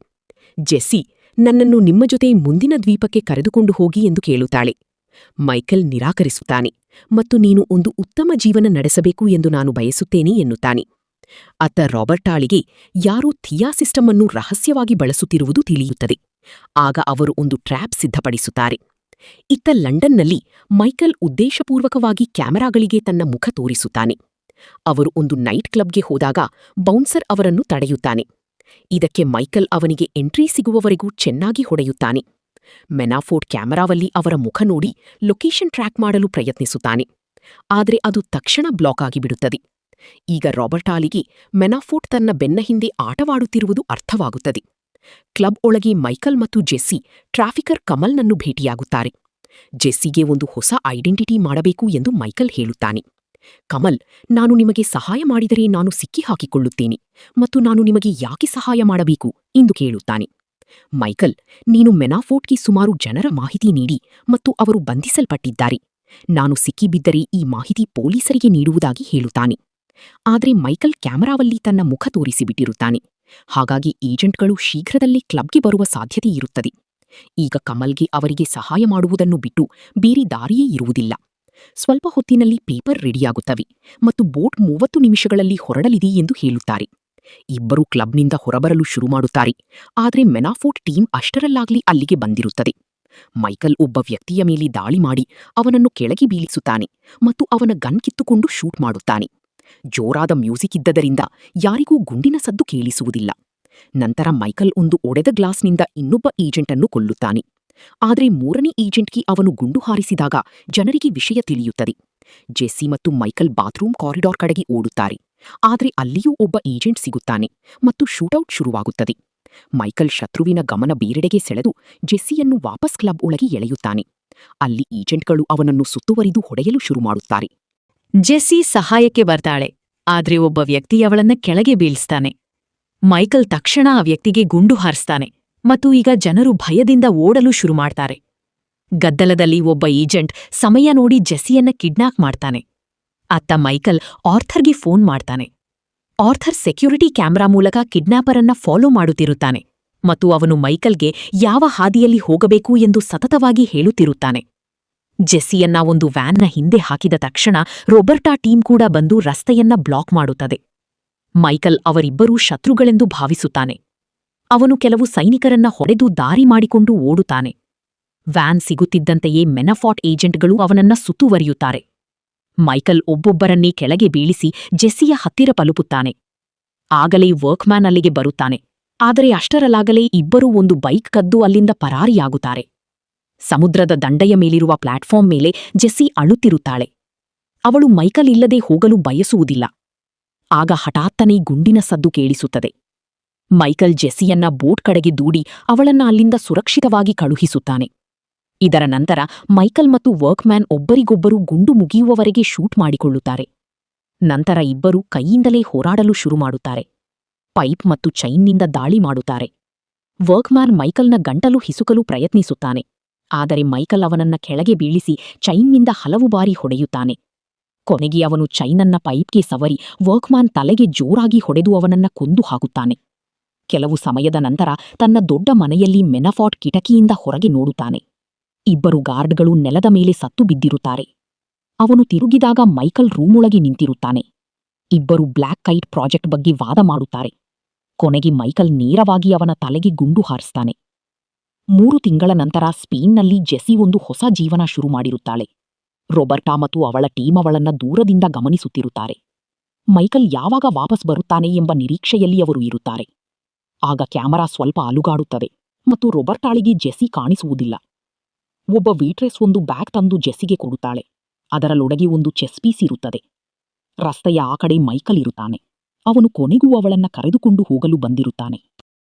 ಜೆಸ್ಸಿ ನನ್ನನ್ನು ನಿಮ್ಮ ಜೊತೆ ಮುಂದಿನ ದ್ವೀಪಕ್ಕೆ ಕರೆದುಕೊಂಡು ಹೋಗಿ ಎಂದು ಕೇಳುತ್ತಾಳೆ. ಮೈಕಲ್ ನಿರಾಕರಿಸುತ್ತಾನೆ ಮತ್ತು ನೀನು ಒಂದು ಉತ್ತಮ ಜೀವನ ನಡೆಸಬೇಕು ಎಂದು ನಾನು ಬಯಸುತ್ತೇನೆ ಎನ್ನುತ್ತಾನೆ. ಅತ್ತ ರಾಬರ್ಟಾಳಿಗೆ ಯಾರೋ ಥಿಯಾ ಸಿಸ್ಟಮ್ ಅನ್ನು ರಹಸ್ಯವಾಗಿ ಬಳಸುತ್ತಿರುವುದು ತಿಳಿಯುತ್ತದೆ. ಆಗ ಅವರು ಒಂದು ಟ್ರ್ಯಾಪ್ ಸಿದ್ಧಪಡಿಸುತ್ತಾರೆ. ಇತ್ತ ಲಂಡನ್ನಲ್ಲಿ ಮೈಕಲ್ ಉದ್ದೇಶಪೂರ್ವಕವಾಗಿ ಕ್ಯಾಮೆರಾಗಳಿಗೆ ತನ್ನ ಮುಖ ತೋರಿಸುತ್ತಾನೆ. ಅವರು ಒಂದು ನೈಟ್ ಕ್ಲಬ್ಗೆ ಹೋದಾಗ ಬೌನ್ಸರ್ ಅವರನ್ನು ತಡೆಯುತ್ತಾನೆ. ಇದಕ್ಕೆ ಮೈಕಲ್ ಅವನಿಗೆ ಎಂಟ್ರಿ ಸಿಗುವವರೆಗೂ ಚೆನ್ನಾಗಿ ಹೊಡೆಯುತ್ತಾನೆ. ಮೆನಾಫೋರ್ಟ್ ಕ್ಯಾಮೆರಾವಲ್ಲಿ ಅವರ ಮುಖ ನೋಡಿ ಲೊಕೇಶನ್ ಟ್ರ್ಯಾಕ್ ಮಾಡಲು ಪ್ರಯತ್ನಿಸುತ್ತಾನೆ. ಆದರೆ ಅದು ತಕ್ಷಣ ಬ್ಲಾಕ್ ಆಗಿಬಿಡುತ್ತದೆ. ಈಗ ರಾಬರ್ಟಾಲಿಗೆ ಮೆನಾಫೋರ್ಟ್ ತನ್ನ ಬೆನ್ನ ಹಿಂದೆ ಆಟವಾಡುತ್ತಿರುವುದು ಅರ್ಥವಾಗುತ್ತದೆ. ಕ್ಲಬ್ ಒಳಗೆ ಮೈಕಲ್ ಮತ್ತು ಜೆಸ್ಸಿ ಟ್ರಾಫಿಕರ್ ಕಮಲ್ನನ್ನು ಭೇಟಿಯಾಗುತ್ತಾರೆ. ಜೆಸ್ಸಿಗೆ ಒಂದು ಹೊಸ ಐಡೆಂಟಿಟಿ ಮಾಡಬೇಕು ಎಂದು ಮೈಕಲ್ ಹೇಳುತ್ತಾನೆ. ಕಮಲ್, ನಾನು ನಿಮಗೆ ಸಹಾಯ ಮಾಡಿದರೆ ನಾನು ಸಿಕ್ಕಿಹಾಕಿಕೊಳ್ಳುತ್ತೇನೆ ಮತ್ತು ನಾನು ನಿಮಗೆ ಯಾಕೆ ಸಹಾಯ ಮಾಡಬೇಕು ಎಂದು ಕೇಳುತ್ತಾನೆ. ಮೈಕಲ್, ನೀನು ಮೆನಾಫೋರ್ಟ್ಗೆ ಸುಮಾರು ಜನರ ಮಾಹಿತಿ ನೀಡಿ ಮತ್ತು ಅವರು ಬಂಧಿಸಲ್ಪಟ್ಟಿದ್ದಾರೆ. ನಾನು ಸಿಕ್ಕಿಬಿದ್ದರೆ ಈ ಮಾಹಿತಿ ಪೊಲೀಸರಿಗೆ ನೀಡುವುದಾಗಿ ಹೇಳುತ್ತಾನೆ. ಆದರೆ ಮೈಕಲ್ ಕ್ಯಾಮರಾವಲ್ಲಿ ತನ್ನ ಮುಖ ತೋರಿಸಿಬಿಟ್ಟಿರುತ್ತಾನೆ. ಹಾಗಾಗಿ ಏಜೆಂಟ್ಗಳು ಶೀಘ್ರದಲ್ಲೇ ಕ್ಲಬ್ಗೆ ಬರುವ ಸಾಧ್ಯತೆ ಇರುತ್ತದೆ. ಈಗ ಕಮಲ್ಗೆ ಅವರಿಗೆ ಸಹಾಯ ಮಾಡುವುದನ್ನು ಬಿಟ್ಟು ಬೇರೆ ದಾರಿಯೇ ಇರುವುದಿಲ್ಲ. ಸ್ವಲ್ಪ ಹೊತ್ತಿನಲ್ಲಿ ಪೇಪರ್ ರೆಡಿಯಾಗುತ್ತವೆ ಮತ್ತು ಬೋಟ್ 30 ನಿಮಿಷಗಳಲ್ಲಿ ಹೊರಡಲಿದೆ ಎಂದು ಹೇಳುತ್ತಾರೆ. ಇಬ್ಬರೂ ಕ್ಲಬ್ನಿಂದ ಹೊರಬರಲು ಶುರು ಮಾಡುತ್ತಾರೆ. ಆದರೆ ಮೆನಾಫೋರ್ಟ್ ಟೀಮ್ ಅಷ್ಟರಲ್ಲಾಗ್ಲಿ ಅಲ್ಲಿಗೆ ಬಂದಿರುತ್ತದೆ. ಮೈಕಲ್ ಒಬ್ಬ ವ್ಯಕ್ತಿಯ ಮೇಲೆ ದಾಳಿ ಮಾಡಿ ಅವನನ್ನು ಕೆಳಗೆ ಬೀಳಿಸುತ್ತಾನೆ ಮತ್ತು ಅವನ ಗನ್ ಕಿತ್ತುಕೊಂಡು ಶೂಟ್ ಮಾಡುತ್ತಾನೆ. ಜೋರಾದ ಮ್ಯೂಸಿಕ್ ಇದ್ದದರಿಂದ ಯಾರಿಗೂ ಗುಂಡಿನ ಸದ್ದು ಕೇಳಿಸುವುದಿಲ್ಲ. ನಂತರ ಮೈಕಲ್ ಒಂದು ಒಡೆದ ಗ್ಲಾಸ್ನಿಂದ ಇನ್ನೊಬ್ಬ ಏಜೆಂಟನ್ನು ಕೊಲ್ಲುತ್ತಾನೆ. ಆದರೆ 3ನೇ ಏಜೆಂಟ್ಗೆ ಅವನು ಗುಂಡು ಹಾರಿಸಿದಾಗ ಜನರಿಗೆ ವಿಷಯ ತಿಳಿಯುತ್ತದೆ. ಜೆಸ್ಸಿ ಮತ್ತು ಮೈಕಲ್ ಬಾತ್ರೂಮ್ ಕಾರಿಡಾರ್ ಕಡೆಗೆ ಓಡುತ್ತಾರೆ. ಆದರೆ ಅಲ್ಲಿಯೂ ಒಬ್ಬ ಏಜೆಂಟ್ ಸಿಗುತ್ತಾನೆ ಮತ್ತು ಶೂಟೌಟ್ ಶುರುವಾಗುತ್ತದೆ. ಮೈಕಲ್ ಶತ್ರುವಿನ ಗಮನ ಬೇರೆಡೆಗೆ ಸೆಳೆದು ಜೆಸ್ಸಿಯನ್ನು ವಾಪಸ್ ಕ್ಲಬ್ ಒಳಗೆ ಎಳೆಯುತ್ತಾನೆ. ಅಲ್ಲಿ ಏಜೆಂಟ್ಗಳು ಅವನನ್ನು ಸುತ್ತುವರಿದು ಹೊಡೆಯಲು ಶುರು ಮಾಡುತ್ತಾರೆ. ಜೆಸ್ಸಿ ಸಹಾಯಕ್ಕೆ ಬರ್ತಾಳೆ. ಆದ್ರೆ ಒಬ್ಬ ವ್ಯಕ್ತಿ ಅವಳನ್ನ ಕೆಳಗೆ ಬೀಳಿಸ್ತಾನೆ. ಮೈಕಲ್ ತಕ್ಷಣ ಆ ವ್ಯಕ್ತಿಗೆ ಗುಂಡು ಹಾರಿಸ್ತಾನೆ ಮತ್ತು ಈಗ ಜನರು ಭಯದಿಂದ ಓಡಲು ಶುರು ಮಾಡ್ತಾರೆ. ಗದ್ದಲದಲ್ಲಿ ಒಬ್ಬ ಏಜೆಂಟ್ ಸಮಯ ನೋಡಿ ಜೆಸ್ಸಿಯನ್ನ ಕಿಡ್ನಾಪ್ ಮಾಡ್ತಾನೆ. ಅತ್ತ ಮೈಕಲ್ ಆರ್ಥರ್ಗೆ ಫೋನ್ ಮಾಡ್ತಾನೆ. ಆರ್ಥರ್ ಸೆಕ್ಯೂರಿಟಿ ಕ್ಯಾಮೆರಾ ಮೂಲಕ ಕಿಡ್ನಾಪರನ್ನ ಫಾಲೋ ಮಾಡುತ್ತಿರುತ್ತಾನೆ ಮತ್ತು ಅವನು ಮೈಕಲ್ಗೆ ಯಾವ ಹಾದಿಯಲ್ಲಿ ಹೋಗಬೇಕು ಎಂದು ಸತತವಾಗಿ ಹೇಳುತ್ತಿರುತ್ತಾನೆ. ಜೆಸ್ಸಿಯನ್ನ ಒಂದು ವ್ಯಾನ್ನ ಹಿಂದೆ ಹಾಕಿದ ತಕ್ಷಣ ರೋಬರ್ಟಾ ಟೀಮ್ ಕೂಡ ಬಂದು ರಸ್ತೆಯನ್ನ ಬ್ಲಾಕ್ ಮಾಡುತ್ತದೆ. ಮೈಕಲ್ ಅವರಿಬ್ಬರೂ ಶತ್ರುಗಳೆಂದು ಭಾವಿಸುತ್ತಾನೆ. ಅವನು ಕೆಲವು ಸೈನಿಕರನ್ನ ಹೊಡೆದು ದಾರಿ ಮಾಡಿಕೊಂಡು ಓಡುತ್ತಾನೆ. ವ್ಯಾನ್ ಸಿಗುತ್ತಿದ್ದಂತೆಯೇ ಮೆನಾಫಾರ್ಟ್ ಏಜೆಂಟ್ಗಳು ಅವನನ್ನ ಸುತ್ತುವರಿಯುತ್ತಾರೆ. ಮೈಕಲ್ ಒಬ್ಬೊಬ್ಬರನ್ನೇ ಕೆಳಗೆ ಬೀಳಿಸಿ ಜೆಸ್ಸಿಯ ಹತ್ತಿರ ತಲುಪುತ್ತಾನೆ. ಆಗಲೇ ವರ್ಕ್ಮ್ಯಾನ್ ಅಲ್ಲಿಗೆ ಬರುತ್ತಾನೆ. ಆದರೆ ಅಷ್ಟರಲ್ಲಾಗಲೇ ಇಬ್ಬರೂ ಒಂದು ಬೈಕ್ ಕದ್ದು ಅಲ್ಲಿಂದ ಪರಾರಿಯಾಗುತ್ತಾರೆ. ಸಮುದ್ರದ ದಂಡೆಯ ಮೇಲಿರುವ ಪ್ಲಾಟ್ಫಾರ್ಮ್ ಮೇಲೆ ಜೆಸ್ಸಿ ಅಳುತ್ತಿರುತ್ತಾಳೆ. ಅವಳು ಮೈಕಲ್ ಇಲ್ಲದೆ ಹೋಗಲು ಬಯಸುವುದಿಲ್ಲ. ಆಗ ಹಠಾತ್ತನೇ ಗುಂಡಿನ ಸದ್ದು ಕೇಳಿಸುತ್ತದೆ. ಮೈಕಲ್ ಜೆಸ್ಸಿಯನ್ನ ಬೋಟ್ ಕಡೆಗೆ ದೂಡಿ ಅವಳನ್ನ ಅಲ್ಲಿಂದ ಸುರಕ್ಷಿತವಾಗಿ ಕಳುಹಿಸುತ್ತಾನೆ. ಇದರ ನಂತರ ಮೈಕಲ್ ಮತ್ತು ವರ್ಕ್ಮ್ಯಾನ್ ಒಬ್ಬರಿಗೊಬ್ಬರು ಗುಂಡು ಮುಗಿಯುವವರೆಗೆ ಶೂಟ್ ಮಾಡಿಕೊಳ್ಳುತ್ತಾರೆ. ನಂತರ ಇಬ್ಬರು ಕೈಯಿಂದಲೇ ಹೋರಾಡಲು ಶುರು ಮಾಡುತ್ತಾರೆ. ಪೈಪ್ ಮತ್ತು ಚೈನ್ನಿಂದ ದಾಳಿ ಮಾಡುತ್ತಾರೆ. ವರ್ಕ್ಮ್ಯಾನ್ ಮೈಕಲ್ನ ಗಂಟಲು ಹಿಸುಕಲು ಪ್ರಯತ್ನಿಸುತ್ತಾನೆ. ಆದರೆ ಮೈಕಲ್ ಅವನನ್ನ ಕೆಳಗೆ ಬೀಳಿಸಿ ಚೈನ್ನಿಂದ ಹಲವು ಬಾರಿ ಹೊಡೆಯುತ್ತಾನೆ. ಕೊನೆಗೆ ಅವನು ಚೈನನ್ನ ಪೈಪ್ಗೆ ಸವರಿ ವರ್ಕ್ಮ್ಯಾನ್ ತಲೆಗೆ ಜೋರಾಗಿ ಹೊಡೆದು ಅವನನ್ನ ಕೊಂದು ಹಾಕುತ್ತಾನೆ. ಕೆಲವು ಸಮಯದ ನಂತರ ತನ್ನ ದೊಡ್ಡ ಮನೆಯಲ್ಲಿ ಮೆನಫಾಟ್ ಕಿಟಕಿಯಿಂದ ಹೊರಗೆ ನೋಡುತ್ತಾನೆ. ಇಬ್ಬರು ಗಾರ್ಡ್ಗಳು ನೆಲದ ಮೇಲೆ ಸತ್ತು ಬಿದ್ದಿರುತ್ತಾರೆ. ಅವನು ತಿರುಗಿದಾಗ ಮೈಕಲ್ ರೂಮೊಳಗೆ ನಿಂತಿರುತ್ತಾನೆ. ಇಬ್ಬರು ಬ್ಲ್ಯಾಕ್ ಕೈಟ್ ಪ್ರಾಜೆಕ್ಟ್ ಬಗ್ಗೆ ವಾದ ಮಾಡುತ್ತಾರೆ. ಕೊನೆಗೆ ಮೈಕಲ್ ನೇರವಾಗಿ ಅವನ ತಲೆಗೆ ಗುಂಡು ಹಾರಿಸ್ತಾನೆ. 3 ತಿಂಗಳ ನಂತರ ಸ್ಪೇನ್ನಲ್ಲಿ ಜೆಸ್ಸಿ ಒಂದು ಹೊಸ ಜೀವನ ಶುರು ಮಾಡಿರುತ್ತಾಳೆ. ರೊಬರ್ಟಾ ಮತ್ತು ಅವಳ ಟೀಮ್ ಅವಳನ್ನ ದೂರದಿಂದ ಗಮನಿಸುತ್ತಿರುತ್ತಾರೆ. ಮೈಕಲ್ ಯಾವಾಗ ವಾಪಸ್ ಬರುತ್ತಾನೆ ಎಂಬ ನಿರೀಕ್ಷೆಯಲ್ಲಿ ಅವರು ಇರುತ್ತಾರೆ. ಆಗ ಕ್ಯಾಮರಾ ಸ್ವಲ್ಪ ಅಲುಗಾಡುತ್ತದೆ ಮತ್ತು ರೊಬರ್ಟಾಳಿಗೆ ಜೆಸ್ಸಿ ಕಾಣಿಸುವುದಿಲ್ಲ. ಒಬ್ಬ ವೀಟ್ರೆಸ್ ಒಂದು ಬ್ಯಾಗ್ ತಂದು ಜೆಸ್ಸಿಗೆ ಕೊಡುತ್ತಾಳೆ. ಅದರಲ್ಲೊಳಗೆ ಒಂದು ಚೆಸ್ ಪೀಸ್ ಇರುತ್ತದೆ. ರಸ್ತೆಯ ಆ ಕಡೆ ಮೈಕಲ್ ಇರುತ್ತಾನೆ. ಅವನು ಕೊನೆಗೂ ಅವಳನ್ನ ಕರೆದುಕೊಂಡು ಹೋಗಲು ಬಂದಿರುತ್ತಾನೆ.